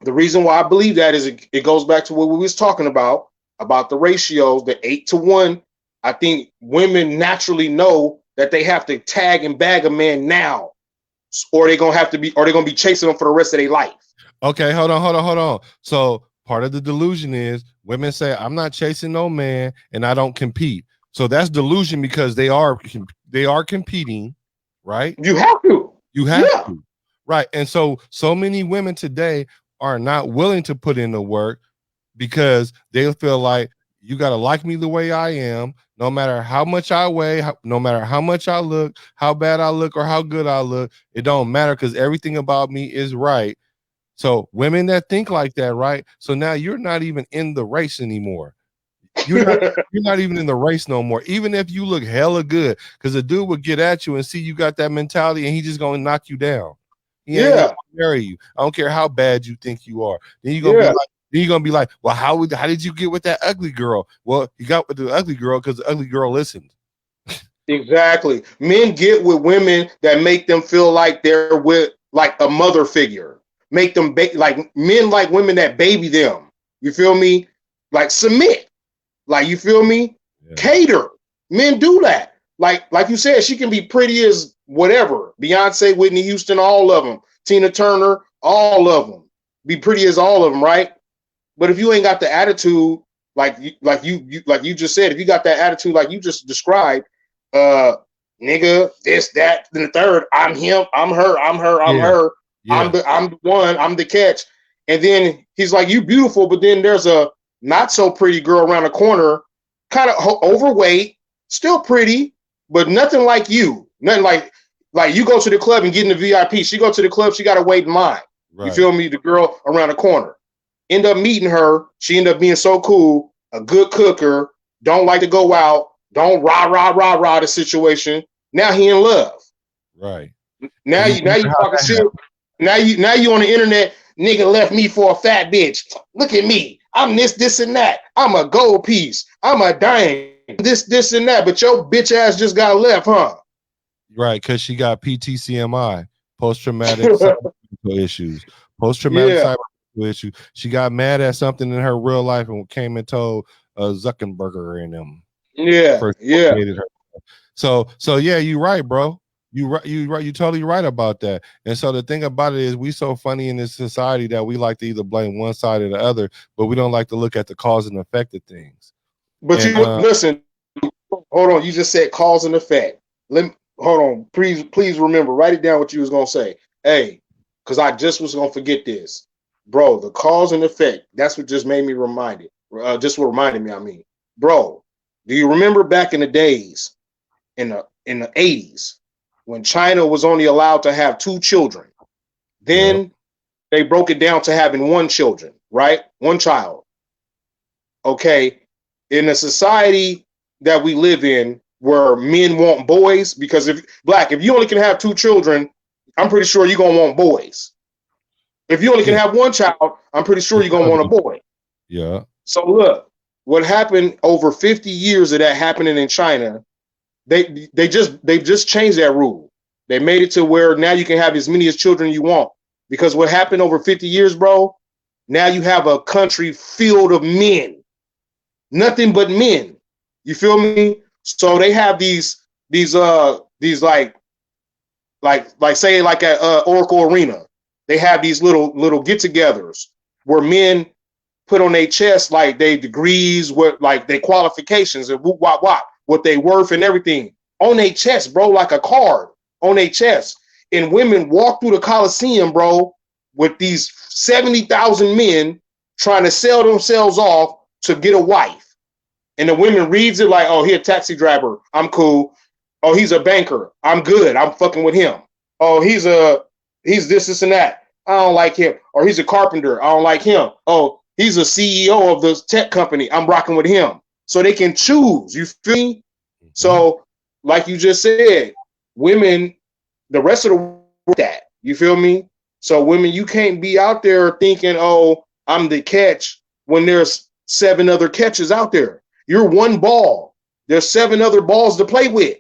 The reason why I believe that is it goes back to what we was talking about the ratios, the 8-to-1. I think women naturally know that they have to tag and bag a man now, or they're gonna be chasing them for the rest of their life. Okay, hold on. So part of the delusion is women say, I'm not chasing no man and I don't compete. So that's delusion because they are competing, right? You have to. To. Right. And so many women today are not willing to put in the work because they feel like you got to like me the way I am, no matter how much I weigh, no matter how much I look, how bad I look, or how good I look. It don't matter because everything about me is right. So women that think like that, right? So now you're not even in the race anymore. You're not even in the race no more. Even if you look hella good, because a dude would get at you and see you got that mentality, and he just gonna knock you down. He ain't gonna marry you. I don't care how bad you think you are. Then you're gonna be like, well, how did you get with that ugly girl? Well, you got with the ugly girl because the ugly girl listened. Exactly. Men get with women that make them feel like they're with like a mother figure. Make them like men like women that baby them. You feel me? Like submit. Like, you feel me? Yeah. Cater. Men do that. Like you said, she can be pretty as whatever. Beyonce, Whitney Houston, all of them. Tina Turner, all of them. Be pretty as all of them, right? But if you ain't got the attitude, like you just said, if you got that attitude like you just described, nigga, this, that, then the third, I'm him, I'm her, I'm her, I'm her. Yeah. I'm the one, I'm the catch. And then he's like, you beautiful, but then there's a not so pretty girl around the corner, kind of overweight, still pretty, but nothing like you. Nothing like you go to the club and get in the VIP. She go to the club, she got to wait in line. Right. You feel me? The girl around the corner. End up meeting her. She ended up being so cool, a good cooker, don't like to go out, don't rah the situation. Now he in love. Right. Now you talking shit. Now you on the internet, nigga left me for a fat bitch. Look at me. I'm this, and that. I'm a gold piece. I'm a dime. This, and that. But your bitch ass just got left, huh? Right, because she got PTCMI, post-traumatic issues. Post-traumatic issue. She got mad at something in her real life and came and told Zuckerberger and them. Yeah. So yeah, you're right, bro. You right. You're totally right about that. And so the thing about it is, we so funny in this society that we like to either blame one side or the other, but we don't like to look at the cause and effect of things. But listen, hold on. You just said cause and effect. Hold on. Please remember. Write it down. What you was gonna say. Hey, because I just was gonna forget this, bro. The cause and effect. That's what just made me reminded. Just what reminded me. I mean, bro. Do you remember back in the days, in the 80s? When China was only allowed to have 2 children, then they broke it down to having 1 children, right? 1 child. Okay. In a society that we live in where men want boys, because if you only can have 2 children, I'm pretty sure you're going to want boys. If you only can have 1 child, I'm pretty sure you're going to want a boy. Yeah. So look, what happened over 50 years of that happening in China, They've just changed that rule. They made it to where now you can have as many as children you want. Because what happened over 50 years, bro, now you have a country filled of men. Nothing but men. You feel me? So they have these like say like at Oracle Arena, they have these little get-togethers where men put on their chest like they degrees, what like their qualifications and what they worth and everything on their chest, bro, like a card on their chest. And women walk through the Coliseum, bro, with these 70,000 men trying to sell themselves off to get a wife. And the women reads it like, oh, he a taxi driver, I'm cool. Oh, he's a banker, I'm good, I'm fucking with him. Oh, he's this and that. I don't like him. Or he's a carpenter. I don't like him. Oh, he's a CEO of this tech company. I'm rocking with him. So they can choose. You feel me? Mm-hmm. So, like you just said, women, the rest of the world, that. You feel me? So, women, you can't be out there thinking, oh, I'm the catch when there's 7 other catches out there. You're one ball. There's 7 other balls to play with.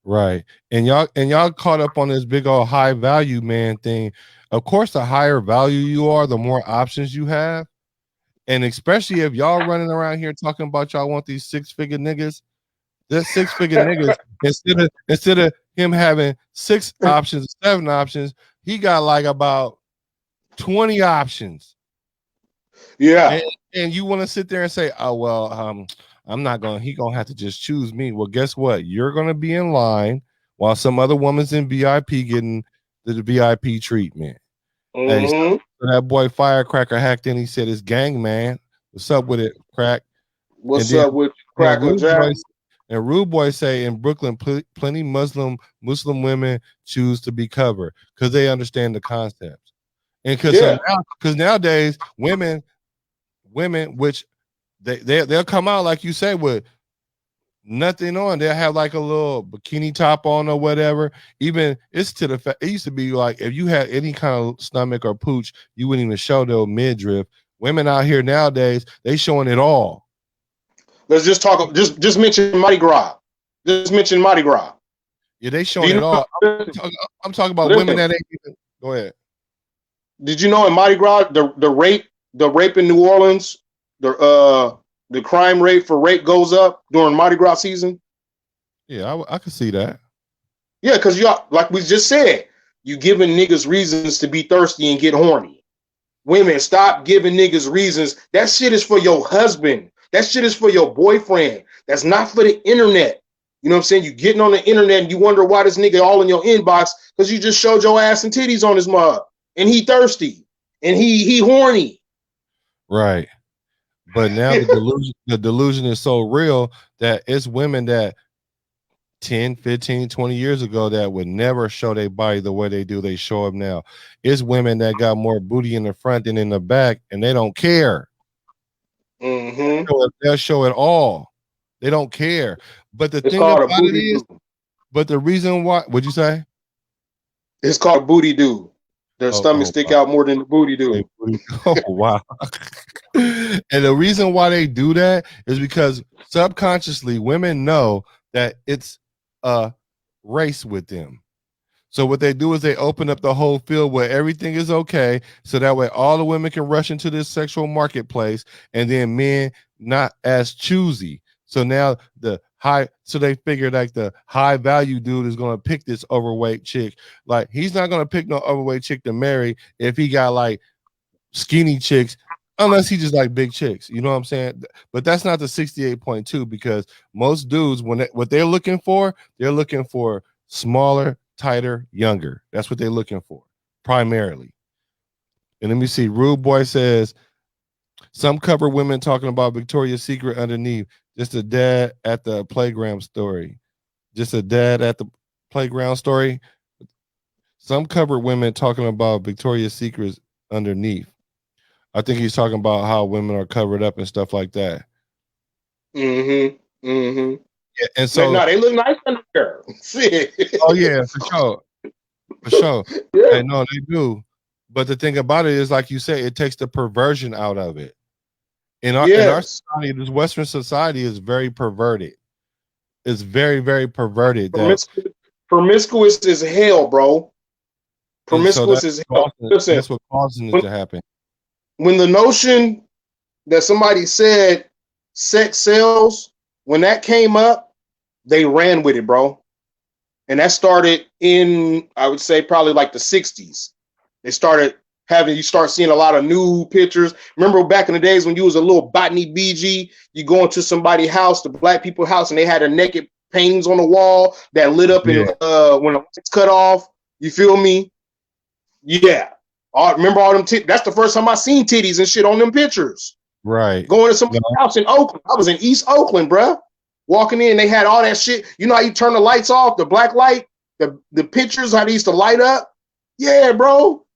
Right. And y'all caught up on this big old high value man thing. Of course, the higher value you are, the more options you have. And especially if y'all running around here talking about y'all want these 6-figure niggas, this 6-figure niggas, instead of him having 6 options, 7 options, he got like about 20 options. Yeah. And you want to sit there and say, oh well, he gonna have to just choose me. Well, guess what? You're gonna be in line while some other woman's in VIP getting the VIP treatment. Hey, so that boy Firecracker hacked in. He said, "It's gang, man. What's up with it, crack?" What's up with Cracker Jack? And Rude Boy say in Brooklyn, plenty Muslim women choose to be covered because they understand the concepts. And because nowadays women, which they'll come out like you say with nothing on. They'll have like a little bikini top on or whatever. Even it's to the fact it used to be like if you had any kind of stomach or pooch, you wouldn't even show their midriff. Women out here nowadays, they showing it all. Let's just talk. Just mention Mardi Gras. Just mention Mardi Gras. Yeah, they showing it all. I'm talking about women that ain't even. Go ahead. Did you know in Mardi Gras the rape in New Orleans, the crime rate for rape goes up during Mardi Gras season? Yeah, I can see that. Yeah, because y'all, like we just said, you giving niggas reasons to be thirsty and get horny. Women, stop giving niggas reasons. That shit is for your husband. That shit is for your boyfriend. That's not for the internet. You know what I'm saying? You getting on the internet and you wonder why this nigga all in your inbox because you just showed your ass and titties on his mug and he thirsty and he horny. Right. But now the delusion is so real that it's women that 10, 15, 20 years ago that would never show their body the way they do. They show up now. It's women that got more booty in the front than in the back, and they don't care. Mm-hmm. They'll show it all. They don't care. But the thing about it is, but the reason why, what'd you say? It's called booty do. The stomach stick out more than the booty do. Oh, wow. And the reason why they do that is because subconsciously women know that it's a race with them. So what they do is they open up the whole field where everything is okay. So that way all the women can rush into this sexual marketplace and then men not as choosy. So now so they figured like the high value dude is going to pick this overweight chick. Like he's not going to pick no overweight chick to marry if he got like skinny chicks, unless he just like big chicks. You know what I'm saying? But that's not the 68.2 because most dudes, what they're looking for smaller, tighter, younger. That's what they're looking for primarily. And let me see. Rude Boy says some cover women talking about Victoria's Secret underneath. Just a dad at the playground story. Just a dad at the playground story. Some covered women talking about Victoria's Secret underneath. I think he's talking about how women are covered up and stuff like that. Mm-hmm. Mm-hmm. Yeah, and so they look nice under there. Oh yeah, for sure. For sure. Yeah. And no, they do. But the thing about it is, like you say, it takes the perversion out of it. In our society, this Western society is very perverted. It's very, very perverted. Promiscuous is hell, bro. Promiscuous is hell. Listen, that's what causes it to happen. When the notion that somebody said sex sells, when that came up, they ran with it, bro. And that started in, I would say, probably like the 60s. They started you start seeing a lot of new pictures. Remember back in the days when you was a little botany BG, you go into somebody's house, the black people's house, and they had a naked paintings on the wall that lit up when the lights cut off. You feel me? Yeah. Remember all them that's the first time I seen titties and shit on them pictures. Right. Going to somebody's house in Oakland. I was in East Oakland, bruh. Walking in, they had all that shit. You know how you turn the lights off, the black light, the pictures, how they used to light up? Yeah, bro.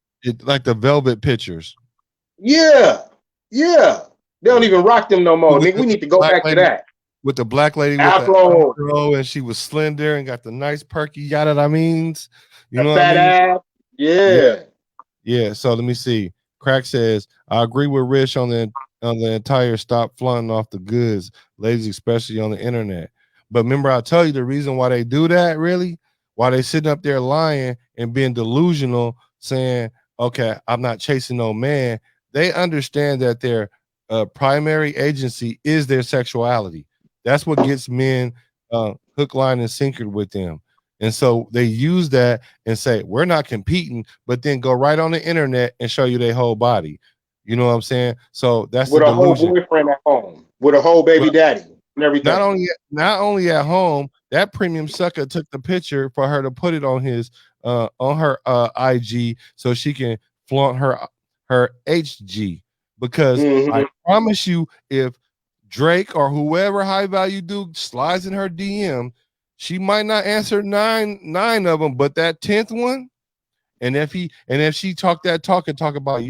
like the velvet pictures. Yeah. They don't even rock them no more, nigga. We need to go back to that. With the black lady with Afro. the afro, and she was slender and got the nice perky yada that means. You know what fat I mean? ass. Yeah. Yeah. So let me see. Crack says, I agree with Rich on the entire stop flaunting off the goods, ladies, especially on the internet. But remember, I tell you the reason why they do that, really, why they sitting up there lying and being delusional, saying, okay, I'm not chasing no man. They understand that their primary agency is their sexuality. That's what gets men hook, line, and sinker with them. And so they use that and say, we're not competing, but then go right on the internet and show you their whole body. You know what I'm saying? So that's with the a delusion. whole boyfriend at home, with a whole baby daddy and everything. Not only at home, that premium sucker took the picture for her to put it on his on her IG so she can flaunt her HG. Because I promise you, if Drake or whoever high value dude slides in her DM, she might not answer nine of them, but that 10th one. And if she talk about,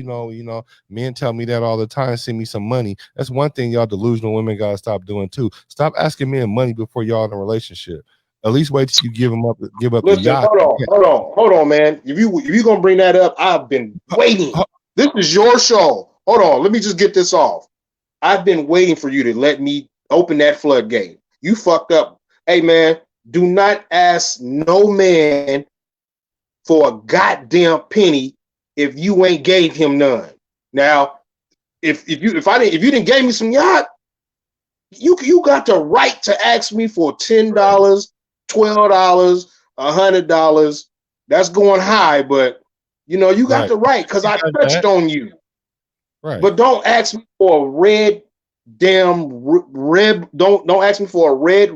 men tell me that all the time, send me some money. That's one thing y'all delusional women gotta stop doing too. Stop asking men money before y'all in a relationship. At least wait till you give up Listen, the yacht. Hold on, man. If you gonna bring that up, I've been waiting. This is your show. Hold on, let me just get this off. I've been waiting for you to let me open that floodgate. You fucked up. Hey, man, do not ask no man for a goddamn penny if you ain't gave him none. Now, if you didn't give me some yacht, you got the right to ask me for $10, $12, $100. That's going high, but you got the right because I touched on you. Right. But don't ask me for a red. Don't ask me for a red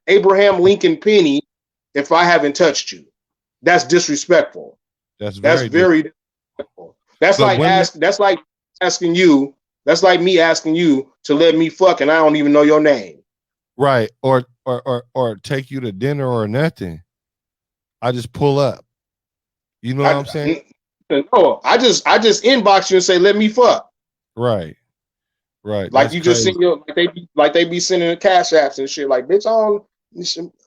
Abraham Lincoln penny if I haven't touched you. That's disrespectful. That's very disrespectful. That's like asking you. That's like me asking you to let me fuck and I don't even know your name. Right. Or take you to dinner or nothing. I just pull up. You know what I'm saying? No, I just inbox you and say let me fuck. Right. Like that's you just send they be sending the cash apps and shit. Like, bitch,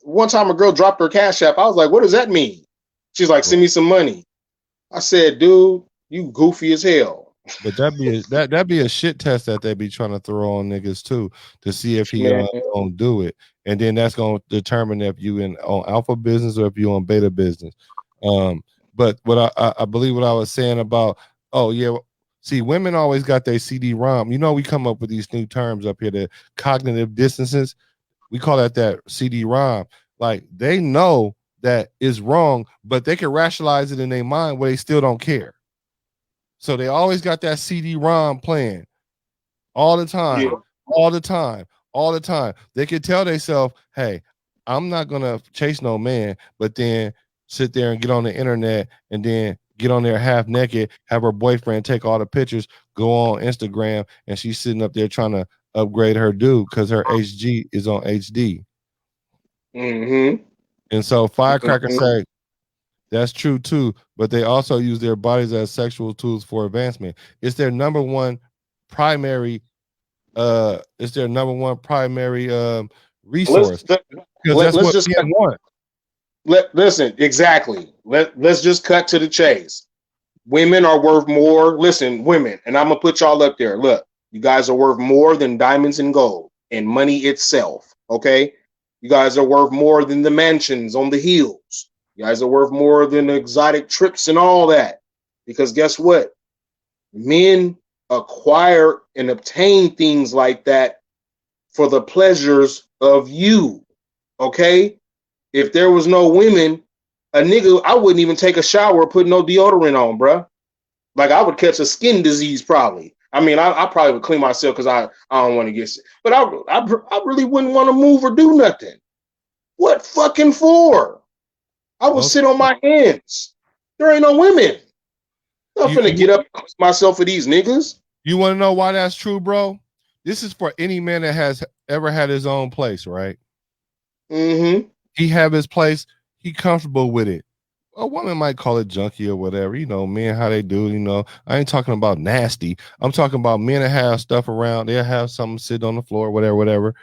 one time a girl dropped her cash app. I was like, what does that mean? She's like, send me some money. I said, dude, you goofy as hell. But that'd be a shit test that they be trying to throw on niggas too to see if he gonna do it, and then that's gonna determine if you on alpha business or if you on beta business. But what I believe what I was saying about see, women always got their CD-ROM. We come up with these new terms up here, the cognitive dissonance. We call that CD-ROM. Like they know that is wrong, but they can rationalize it in their mind where they still don't care. So they always got that CD-ROM playing all the time, all the time. They could tell themselves, hey, I'm not going to chase no man, but then sit there and get on the internet and then get on there half naked, have her boyfriend take all the pictures, go on Instagram, and she's sitting up there trying to upgrade her dude because her HG is on HD. Mm-hmm. And so Firecracker say, that's true too, but they also use their bodies as sexual tools for advancement. It's their number one primary resource. Because that's what men want. Listen, exactly. Let's just cut to the chase. Women are worth more. Listen, women, and I'm gonna put y'all up there. Look, you guys are worth more than diamonds and gold and money itself. Okay, you guys are worth more than the mansions on the hills. You guys are worth more than the exotic trips and all that. Because guess what? Men acquire and obtain things like that for the pleasures of you. Okay? If there was no women, a nigga, I wouldn't even take a shower or put no deodorant on, bruh. Like I would catch a skin disease probably. I mean, I probably would clean myself because I don't want to get sick. But I really wouldn't want to move or do nothing. What fucking for? I would sit on my hands. There ain't no women. I'm finna get up and clean myself for these niggas. You want to know why that's true, bro? This is for any man that has ever had his own place, right? Mm-hmm. He have his place. He comfortable with it. a woman might call it junky or whatever, men, how they do, I ain't talking about nasty. I'm talking about men that have stuff around, they'll have something sitting on the floor, whatever,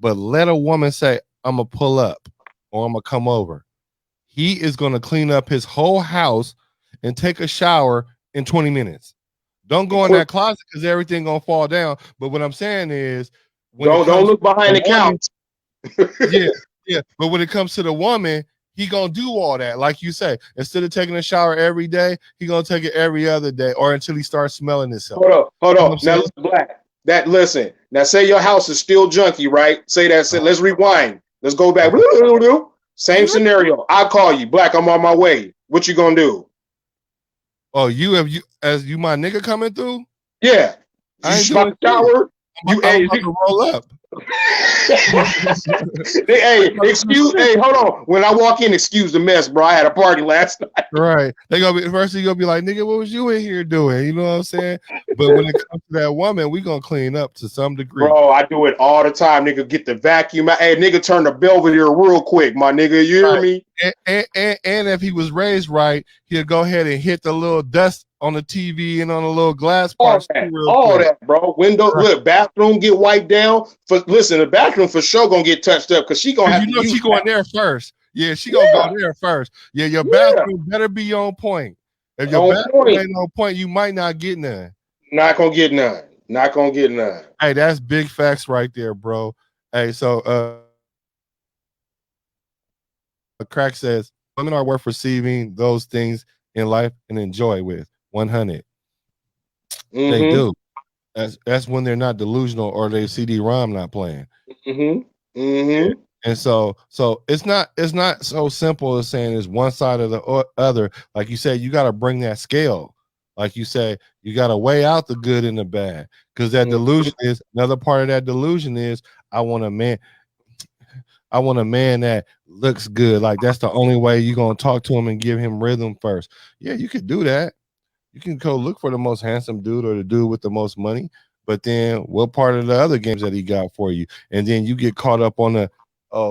but let a woman say, I'm gonna pull up or I'm gonna come over. He is gonna clean up his whole house and take a shower in 20 minutes. Don't go in that closet because everything gonna fall down. But what I'm saying is, don't look behind the couch. Yeah. But when it comes to the woman, he gonna do all that, like you say. Instead of taking a shower every day, he gonna take it every other day, or until he starts smelling himself. Hold on. Now, Black. Listen. Now, say your house is still junky, right? Say that. Let's rewind. Let's go back. Same scenario. I call you, Black. I'm on my way. What you gonna do? Oh, you my nigga coming through? Yeah. I ain't doing shower. I'm about to roll up. Hey, hold on. When I walk in, excuse the mess, bro. I had a party last night. Right. They gonna be first thing, gonna be like, nigga, what was you in here doing? You know what I'm saying? But when it comes to that woman, we gonna clean up to some degree. Bro, I do it all the time, nigga. Get the vacuum. Hey, nigga, turn the Belvedere real quick, my nigga. You hear me? And if he was raised right, he'll go ahead and hit the little dust on the TV and on the little glass parts. All that, bro. Window, look, bathroom get wiped down. Listen, the bathroom for sure gonna get touched up because she gonna have to. She going there first. Yeah, she gonna go there first. Yeah, your bathroom better be on point. If your bathroom ain't on point, you might not get none. Not gonna get none. Not gonna get none. Hey, that's big facts right there, bro. Hey, so Crack says women are worth receiving those things in life and enjoy with 100. Mm-hmm. They do. That's when they're not delusional or their CD-ROM not playing. Mm-hmm. Mm-hmm. And so it's not so simple as saying it's one side or the other. Like you said, you got to bring that scale. Like you say, you got to weigh out the good and the bad, because that delusion is another part of that delusion is I want a man that looks good. Like that's the only way you're gonna talk to him and give him rhythm first. Yeah, you could do that. You can go look for the most handsome dude or the dude with the most money, but then what part of the other games that he got for you? And then you get caught up on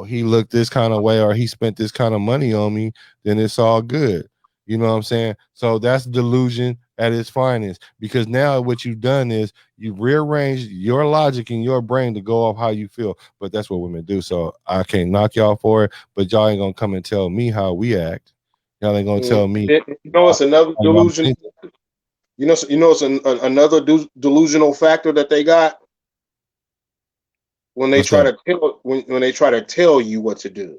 he looked this kind of way or he spent this kind of money on me, then it's all good. You know what I'm saying? So that's delusion at its finest, because now what you've done is you've rearranged your logic in your brain to go off how you feel. But that's what women do. So I can't knock y'all for it, but y'all ain't gonna come and tell me how we act. Y'all ain't gonna tell me. It's another delusion. It's another delusional factor that they got when they try to tell you what to do.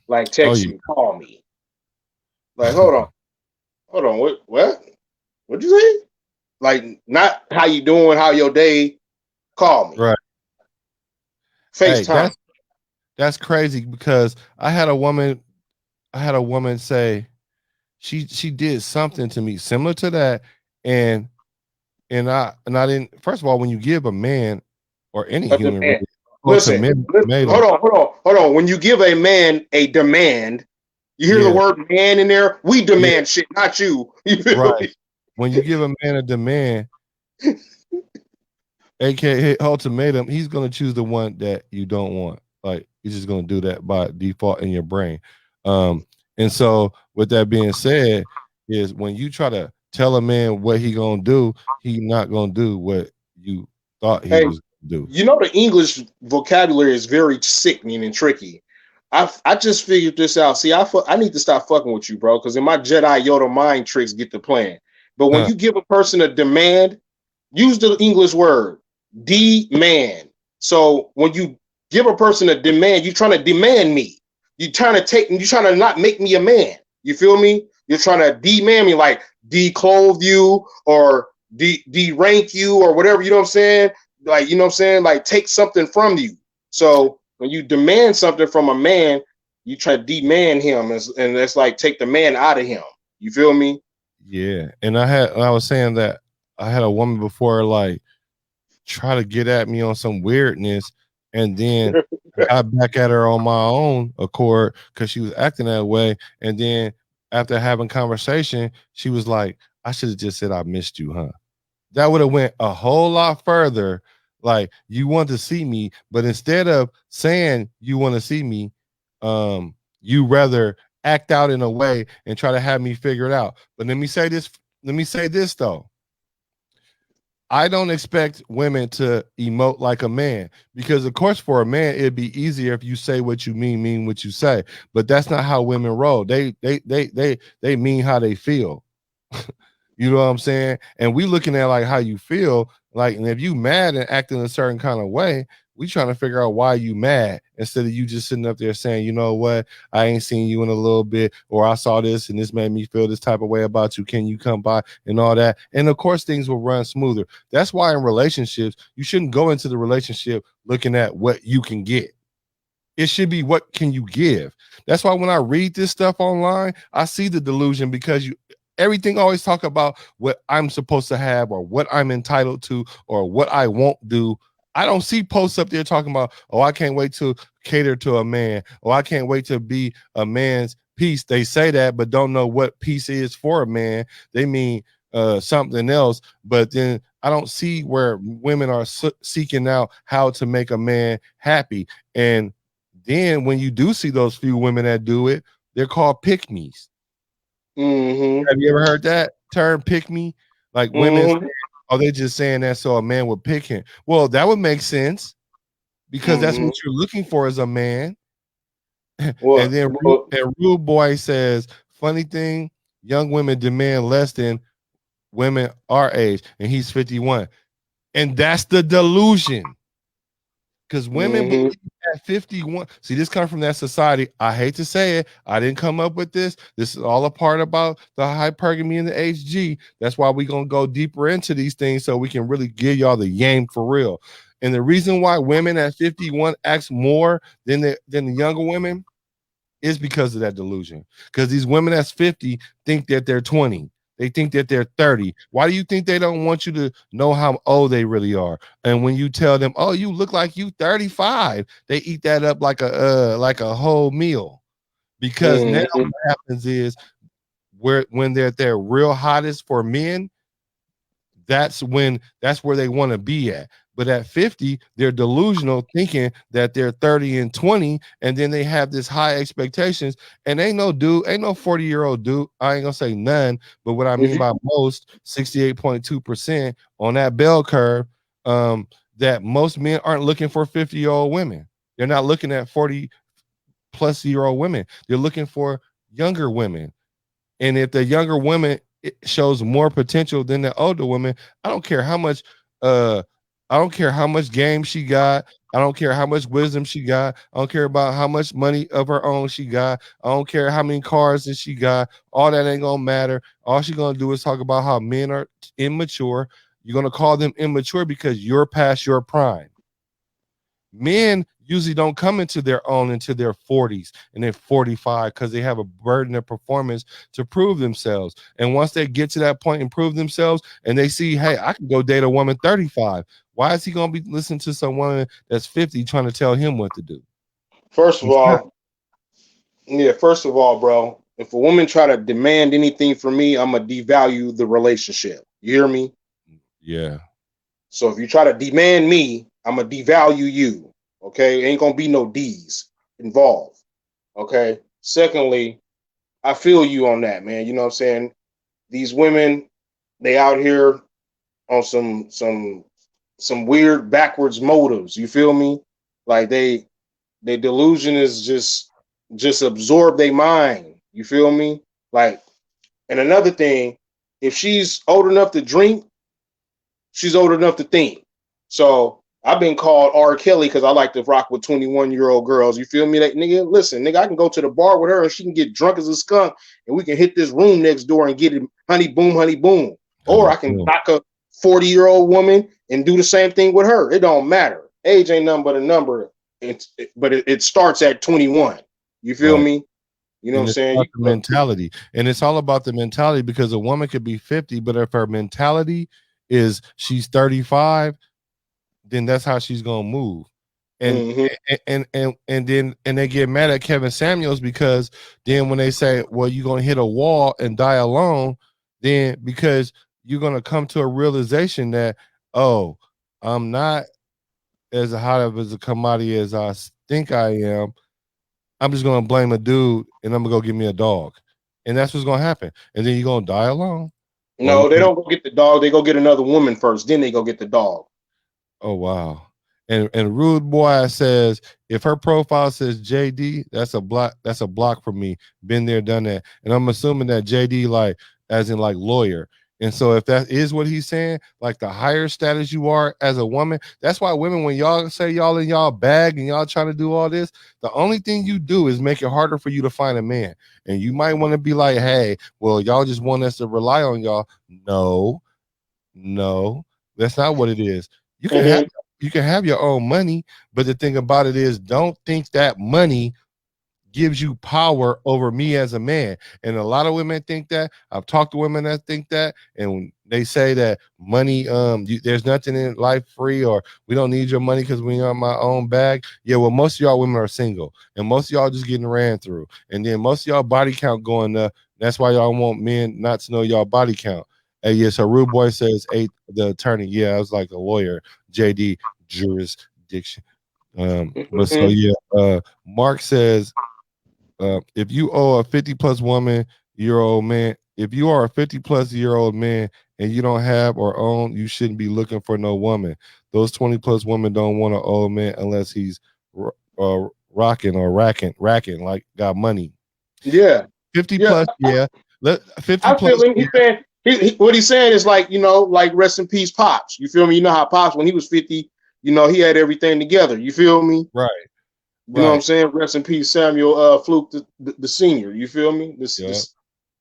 Like text you, call me. Like, hold on, what? What'd you say? Like, not how you doing, how your day, call me. Right. FaceTime. Hey, that's crazy, because I had a woman say she did something to me similar to that, and I didn't. First of all, when you give a man or any human being, listen, hold on. When you give a man a demand, you hear the word man in there? We demand shit, not you. Right. When you give a man a demand, aka ultimatum, he's gonna choose the one that you don't want. Like, he's just gonna do that by default in your brain. And so with that being said, is when you try to tell a man what he gonna do, he not gonna do what you thought he was gonna do. You know, the English vocabulary is very sickening and tricky. I just figured this out. See, I need to stop fucking with you, bro, because in my Jedi Yoda mind tricks get the plan. But when you give a person a demand, use the English word demand. So when you give a person a demand, you're trying to demand me. You're trying to not make me a man. You feel me? You're trying to demand me, like declothe you or de-rank you or whatever. You know what I'm saying? Like, you know what I'm saying? Like, take something from you. So when you demand something from a man, you try to demand him, and that's like take the man out of him. You feel me? Yeah. And I was saying that I had a woman before, like, try to get at me on some weirdness, and then I back at her on my own accord because she was acting that way. And then after having conversation, she was like, I should have just said I missed you, huh? That would have went a whole lot further. Like, you want to see me, but instead of saying you want to see me, you rather act out in a way and try to have me figure it out. But let me say this though. I don't expect women to emote like a man, because of course for a man it'd be easier if you say what you mean what you say. But that's not how women roll. They mean how they feel. You know what I'm saying? And we looking at like how you feel, like, and if you mad and acting a certain kind of way, we trying to figure out why you mad, instead of you just sitting up there saying, you know what, I ain't seen you in a little bit, or I saw this and this made me feel this type of way about you. Can you come by and all that? And of course, things will run smoother. That's why in relationships, you shouldn't go into the relationship looking at what you can get. It should be, what can you give? That's why when I read this stuff online, I see the delusion, because everything always talk about what I'm supposed to have, or what I'm entitled to, or what I won't do. I don't see posts up there talking about, oh, I can't wait to cater to a man, or I can't wait to be a man's piece. They say that, but don't know what piece is for a man. They mean something else. But then I don't see where women are seeking out how to make a man happy. And then when you do see those few women that do it, they're called pick-me's. Mm-hmm. Have you ever heard that term, pick me? Like women say, oh, they just saying that so a man would pick him. Well, that would make sense, because that's what you're looking for as a man. What? And then Rude Boy says, funny thing, young women demand less than women our age, and he's 51. And that's the delusion. Because women believe at 51. See, this comes from that society. I hate to say it. I didn't come up with this. This is all a part about the hypergamy and the HG. That's why we're going to go deeper into these things, so we can really give y'all the game for real. And the reason why women at 51 act more than the younger women is because of that delusion. Because these women that's 50 think that they're 20. They think that they're 30. Why do you think they don't want you to know how old they really are? And when you tell them, oh, you look like you 35, they eat that up like a whole meal. Because now what happens is, when they're at their real hottest for men, that's where they want to be at. But at 50, they're delusional, thinking that they're 30 and 20, and then they have this high expectations. And ain't no 40-year-old dude, I ain't gonna say none, but what I mean by most, 68.2% on that bell curve, that most men aren't looking for 50-year-old women. They're not looking at 40-plus-year-old women. They're looking for younger women. And if the younger woman, it shows more potential than the older woman, I don't care how much game she got. I don't care how much wisdom she got. I don't care about how much money of her own she got. I don't care how many cars that she got. All that ain't gonna matter. All she's gonna do is talk about how men are immature. You're gonna call them immature because you're past your prime. Men usually don't come into their own into their 40s and they're 45, because they have a burden of performance to prove themselves. And once they get to that point and prove themselves, and they see, hey, I can go date a woman 35. Why is he going to be listening to someone that's 50 trying to tell him what to do? First of all, bro, if a woman try to demand anything from me, I'm gonna devalue the relationship. You hear me? Yeah. So if you try to demand me, I'm gonna devalue you. Okay, ain't gonna be no D's involved. Okay. Secondly, I feel you on that, man. You know what I'm saying? These women, they out here on some weird backwards motives. You feel me? Like their delusion is just absorb their mind. You feel me? Like, and another thing, if she's old enough to drink, she's old enough to think. So I've been called R. Kelly because I like to rock with 21-year-old girls. You feel me? Like, nigga, listen, nigga, I can go to the bar with her and she can get drunk as a skunk and we can hit this room next door and get it honey boom, honey boom. Or I can knock a 40-year-old woman and do the same thing with her. It don't matter. Age ain't nothing but a number. But it starts at 21. You feel me? You know what I'm saying? The mentality. And it's all about the mentality, because a woman could be 50, but if her mentality is she's 35, then that's how she's gonna move. And and then they get mad at Kevin Samuels, because then when they say, well, you're gonna hit a wall and die alone, then because you're gonna come to a realization that, oh, I'm not as hot of as a commodity as I think I am. I'm just gonna blame a dude and I'm gonna go get me a dog, and that's what's gonna happen. And then you're gonna die alone. Or No, they don't go get the dog. They go get another woman first. Then they go get the dog. oh wow. And Rude Boy says if her profile says JD, that's a block. That's a block for me. Been there, done that. And I'm assuming that JD like as in like lawyer. And so if that is what he's saying, like the higher status you are as a woman, that's why women, when y'all say y'all in y'all bag and y'all trying to do all this, the only thing you do is make it harder for you to find a man. And you might want to be like, hey, well, y'all just want us to rely on y'all. No, that's not what it is. You can have you can have your own money, but the thing about it is, don't think that money gives you power over me as a man. And a lot of women think that. I've talked to women that think that, and they say that money, there's nothing in life free, or we don't need your money because we are my own bag. Yeah, well, most of y'all women are single, and most of y'all just getting ran through, and then most of y'all body count going up. That's why y'all want men not to know y'all body count. And yes, so Rude Boy says the attorney. Yeah, I was like a lawyer. JD jurisdiction. But so yeah, Mark says if you owe a 50-plus-year-old man, if you are a 50-plus-year-old man and you don't have or own, you shouldn't be looking for no woman. Those 20-plus women don't want an old man unless he's rocking or racking, like got money. Yeah, 50-plus, yeah. 50 I plus. feel him. He's saying what he's saying is like, like rest in peace, Pops. You feel me? You know how Pops, when he was 50, he had everything together. You feel me? Right. You know what I'm saying? Rest in peace, Samuel Fluke, the senior. You feel me?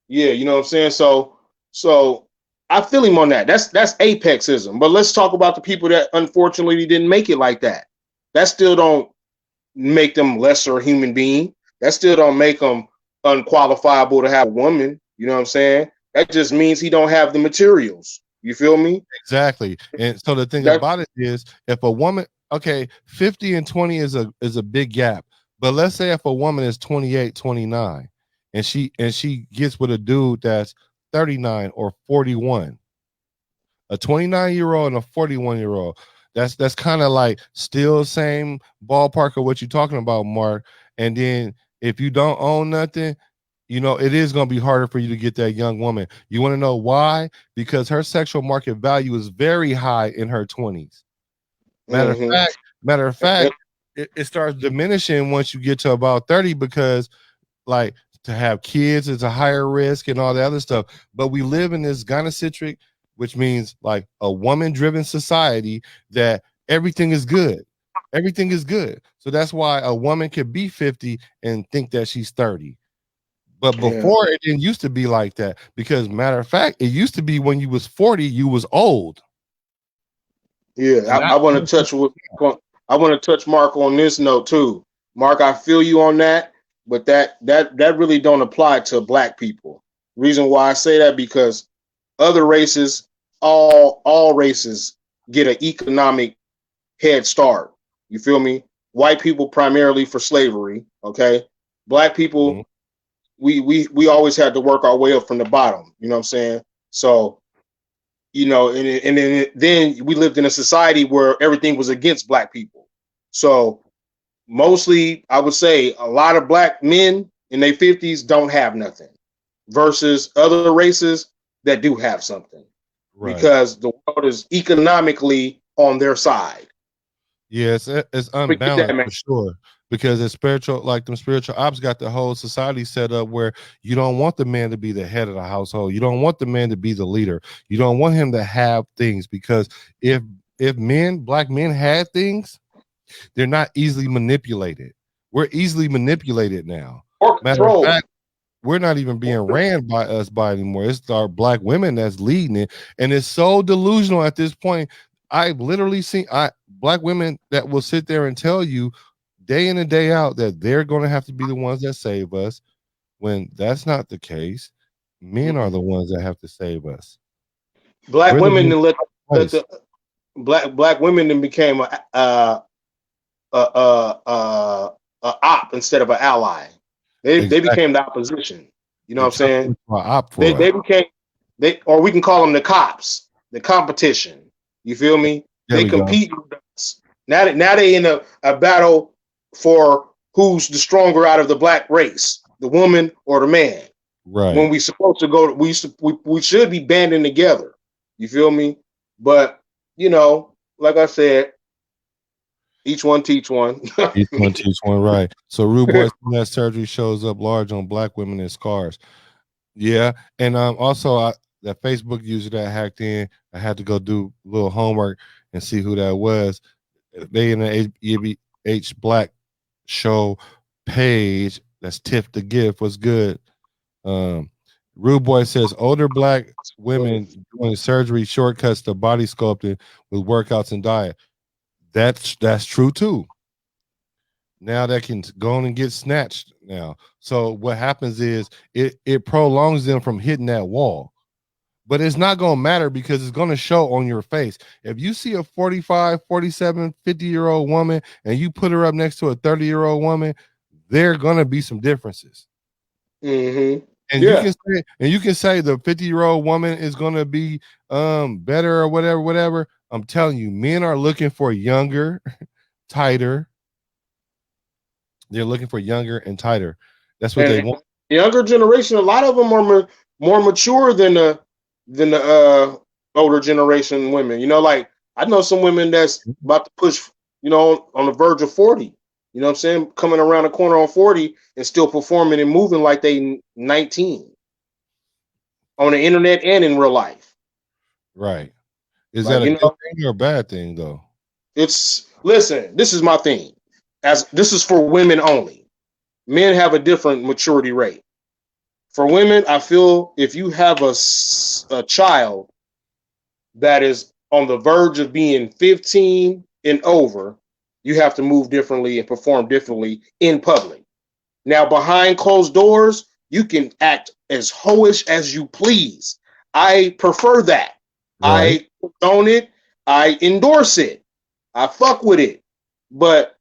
Yeah, you know what I'm saying? So I feel him on that. That's apexism. But let's talk about the people that unfortunately didn't make it like that. That still don't make them lesser human being. That still don't make them unqualifiable to have a woman. You know what I'm saying? That just means he don't have the materials. You feel me? Exactly. And so the thing about it is, if a woman, okay, 50 and 20 is a big gap. But let's say if a woman is 28, 29, and she gets with a dude that's 39 or 41, a 29-year-old and a 41-year-old, that's kind of like still same ballpark of what you're talking about, Mark. And then if you don't own nothing, it is going to be harder for you to get that young woman. You want to know why? Because her sexual market value is very high in her 20s. Matter of fact, it starts diminishing once you get to about 30, because like to have kids is a higher risk and all the other stuff. But we live in this gynocentric, which means like a woman-driven society, that everything is good. Everything is good. So that's why a woman could be 50 and think that she's 30. But before, it didn't used to be like that, because matter of fact, it used to be when you was 40, you was old. Yeah, I want to touch Mark on this note too. Mark, I feel you on that, but that really don't apply to black people. Reason why I say that, because other races, all races get an economic head start. You feel me? White people primarily for slavery, okay? Black people, we always had to work our way up from the bottom. You know what I'm saying? So, and then we lived in a society where everything was against black people. So mostly, I would say a lot of black men in their 50s don't have nothing, versus other races that do have something, because the world is economically on their side. Yes, it's unbalanced for sure. Because it's spiritual, like them spiritual ops got the whole society set up where you don't want the man to be the head of the household. You don't want the man to be the leader. You don't want him to have things, because if black men had things, they're not easily manipulated. We're easily manipulated now. Matter of fact, we're not even being ran by us anymore. It's our black women that's leading it, and it's so delusional at this point. I've literally seen black women that will sit there and tell you day in and day out that they're going to have to be the ones that save us, when that's not the case. Men are the ones that have to save us. Black women then let the black women then became a op instead of an ally. They became the opposition. You know what I'm saying? They became or we can call them the cops, the competition. You feel me? They compete with us. Now they in a battle for who's the stronger out of the black race, the woman or the man. Right. When we supposed to go, we should be banding together. You feel me? But you know, like I said, each one teach one. Each one teach one, right. So Rude Boy that surgery shows up large on black women and scars. Yeah. And also that Facebook user that hacked in, I had to go do a little homework and see who that was. They in the E.B.H. Black show page. That's Tiff the Gift. What's good? Rude Boy says older black women doing surgery shortcuts to body sculpting with workouts and diet. That's true too. Now that can go on and get snatched now. So what happens is it prolongs them from hitting that wall. But it's not going to matter because it's going to show on your face. If you see a 45, 47, 50-year-old woman and you put her up next to a 30-year-old woman, there are going to be some differences. Mm-hmm. And you can say the 50-year-old woman is going to be better or whatever. I'm telling you, men are looking for younger, tighter. They're looking for younger and tighter. That's what they want. Younger generation, a lot of them are more mature than the older generation women. You know, like I know some women that's about to push, you know, on the verge of 40. You know what I'm saying? Coming around the corner on 40 and still performing and moving like they 19 on the internet and in real life. Right. Is like, that a good thing or a bad thing though? Listen, this is my thing. As this is for women only. Men have a different maturity rate. For women, I feel if you have a child that is on the verge of being 15 and over, you have to move differently and perform differently in public. Now, behind closed doors, you can act as hoish as you please. I prefer that. Right. I own it. I endorse it. I fuck with it. But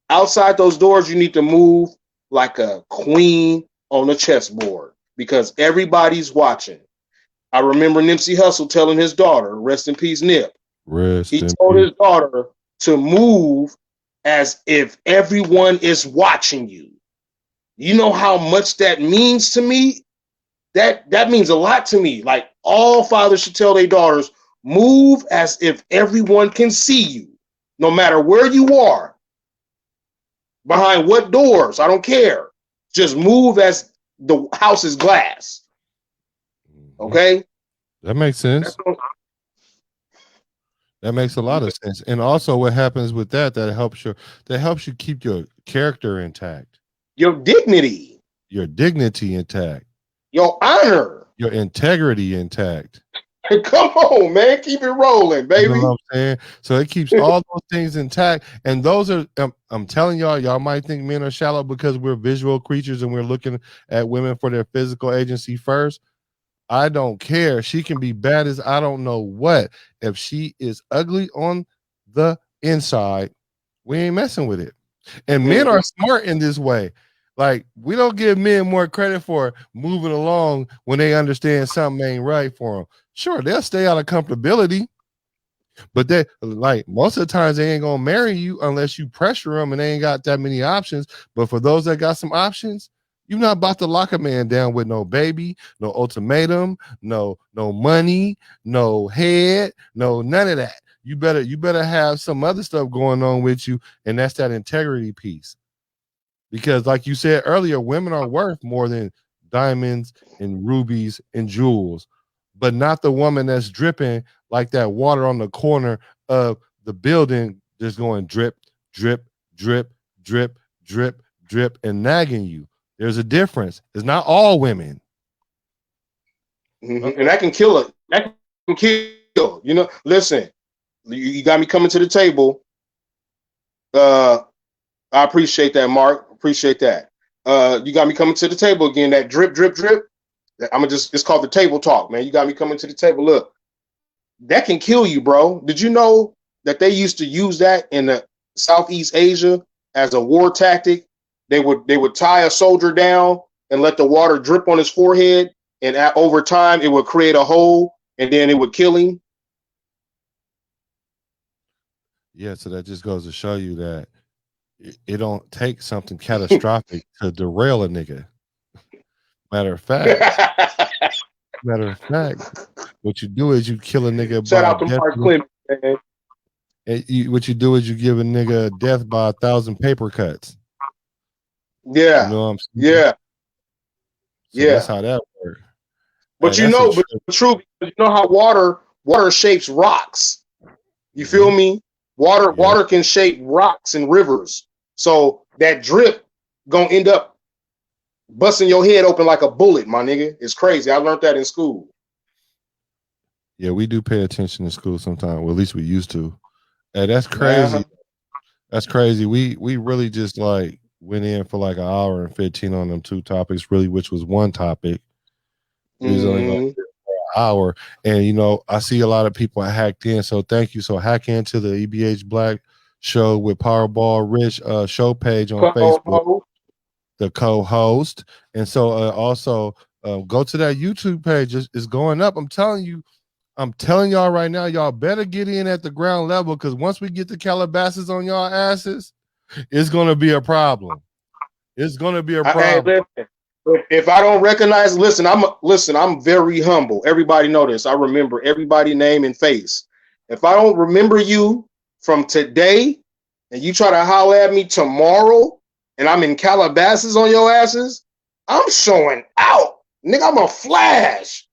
outside those doors, you need to move like a queen on a chessboard because everybody's watching. I remember Nipsey Hussle telling his daughter, rest in peace, Nip. He told his daughter to move as if everyone is watching you. You know how much that means to me? That means a lot to me. Like all fathers should tell their daughters, move as if everyone can see you, no matter where you are. Behind what doors, I don't care. Just move as the house is glass. Okay? That makes sense. That makes a lot of sense. And also what happens with that helps you keep your character intact. Your dignity. Your dignity intact. Your honor. Your integrity intact. Come on, man. Keep it rolling, baby. You know what I'm saying? So it keeps all those things intact. And those are, I'm telling y'all might think men are shallow because we're visual creatures and we're looking at women for their physical agency first. I don't care. She can be bad as I don't know what. If she is ugly on the inside, we ain't messing with it. And men are smart in this way. Like, we don't give men more credit for moving along when they understand something ain't right for them. Sure, they'll stay out of comfortability, but they like most of the times they ain't gonna marry you unless you pressure them and they ain't got that many options. But for those that got some options, you're not about to lock a man down with no baby, no ultimatum, no money, no head, no none of that. You better have some other stuff going on with you, and that's that integrity piece. Because like you said earlier, women are worth more than diamonds and rubies and jewels, but not the woman that's dripping like that water on the corner of the building, just going drip, drip, drip, drip, drip, drip, and nagging you. There's a difference. It's not all women. Mm-hmm. And that can kill it. That can kill. You know, listen, you got me coming to the table. I appreciate that, Mark. Appreciate that. You got me coming to the table again. That drip, drip, drip. It's called the table talk, man. You got me coming to the table. Look, that can kill you, bro. Did you know that they used to use that in the Southeast Asia as a war tactic? They would tie a soldier down and let the water drip on his forehead, and over time it would create a hole, and then it would kill him. Yeah, so that just goes to show you that it don't take something catastrophic to derail a nigga. Matter of fact, what you do is you kill a nigga Shout by out to death. Mark Clemens, man. What you do is you give a nigga death by 1,000 paper cuts. Yeah. You know what I'm saying? Yeah. So that's how that works. But Hey, you know, but true, because you know how water shapes rocks. You feel me? Water can shape rocks and rivers. So that drip gonna end up busting your head open like a bullet, my nigga. It's crazy. I learned that in school. Yeah, we do pay attention in school sometimes. Well, at least we used to. Hey, that's crazy. Uh-huh. That's crazy. We really just like went in for like an hour and 15 on them two topics, really, which was one topic. We was only going for an hour. And you know, I see a lot of people hacked in. So thank you. So hack into the E.B.H. Black show with Powerball Rich show page on Facebook, the co-host. And so also go to that YouTube page. It's going up. I'm telling y'all right now, y'all better get in at the ground level, because once we get the Calabasas on y'all asses, it's gonna be a problem. It's gonna be a problem. Hey, listen, if I don't recognize, I'm very humble. Everybody know this. I remember everybody name and face. If I don't remember you from today, and you try to holler at me tomorrow, and I'm in Calabasas on your asses, I'm showing out, nigga. I'm a flash.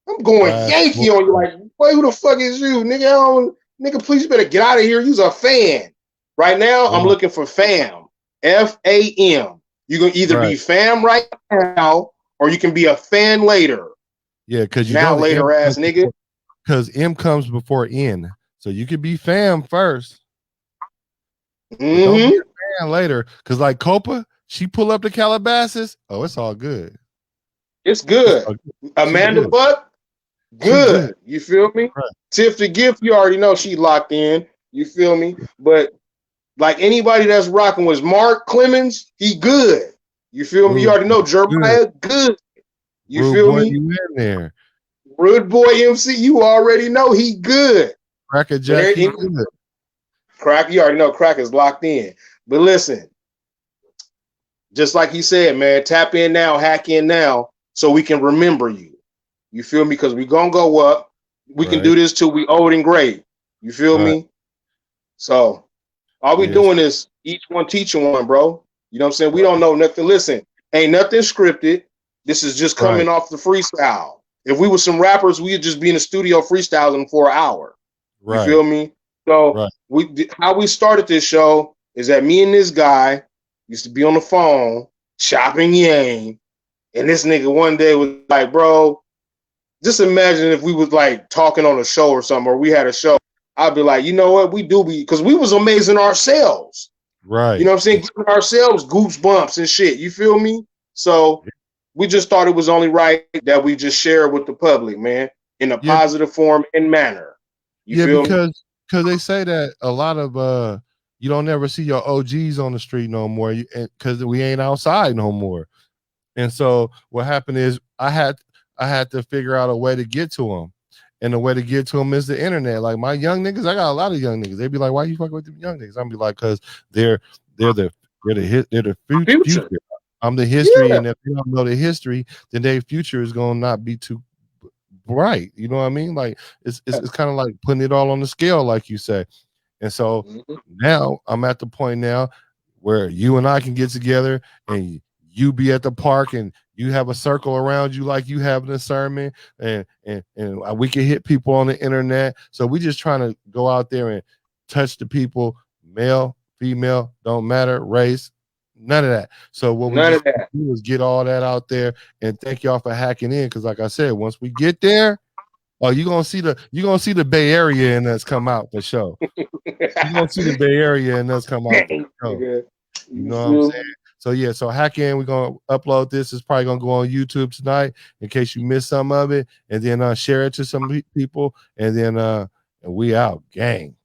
I'm going Yankee on you, like, boy, who the fuck is you, nigga? Nigga, please, you better get out of here. You's a fan. Right now, I'm looking for fam. FAM. You can either be fam right now, or you can be a fan later. Yeah, because you now know later ass nigga. Because M comes before N, so you could be fam first. But don't be a fan later, because like Copa, she pull up to Calabasas. Oh, it's all good. It's good. Amanda Buck, good. You feel me? Right. Tiff the Gift, you already know she locked in. You feel me? But like anybody that's rocking with Mark Clemens, he good. You feel me? You already know Jeremiah, good. You Rude feel boy, me? you in there. Rude boy MC, you already know he good. Cracker Jack, he good. Crack, you already know Crack is locked in. But listen, just like he said, man, tap in now, hack in now, so we can remember you. You feel me? Because we gonna go up. We can do this till we old and gray. You feel me? So all we doing is each one teaching one, bro. You know what I'm saying? We don't know nothing. Listen, ain't nothing scripted. This is just coming off the freestyle. If we were some rappers, we'd just be in the studio freestyling for an hour. You feel me? So how we started this show is that me and this guy used to be on the phone chopping yang, and this nigga one day was like, bro, just imagine if we was like talking on a show or something, or we had a show. I'd be like, you know what, we do be, because we was amazing ourselves. Right. You know what I'm saying? Giving ourselves goosebumps and shit. You feel me? So we just thought it was only right that we just share with the public, man, in a positive form and manner. You feel me? Because they say that a lot of you don't ever see your OGs on the street no more, because we ain't outside no more. And so what happened is I had to figure out a way to get to them. And the way to get to them is the internet. Like my young niggas, I got a lot of young niggas. They be like, "Why you fucking with them young niggas?" I'm be like, "Cause they're the future. I'm the history, and if they don't know the history, then their future is gonna not be too bright." You know what I mean? Like it's kind of like putting it all on the scale, like you say. And so now I'm at the point now where you and I can get together and you be at the park and you have a circle around you like you having a sermon, and we can hit people on the internet. So we just trying to go out there and touch the people, male, female, don't matter, race, none of that. So what we just do is get all that out there, and thank y'all for hacking in, because like I said, once we get there, oh, you're gonna see the Bay Area and us come out for sure. You're gonna see the Bay Area and us come out for sure. You know what I'm saying? So yeah, so hack in. We're gonna upload this. It's probably gonna go on YouTube tonight in case you missed some of it, and then share it to some people, and then we out, gang.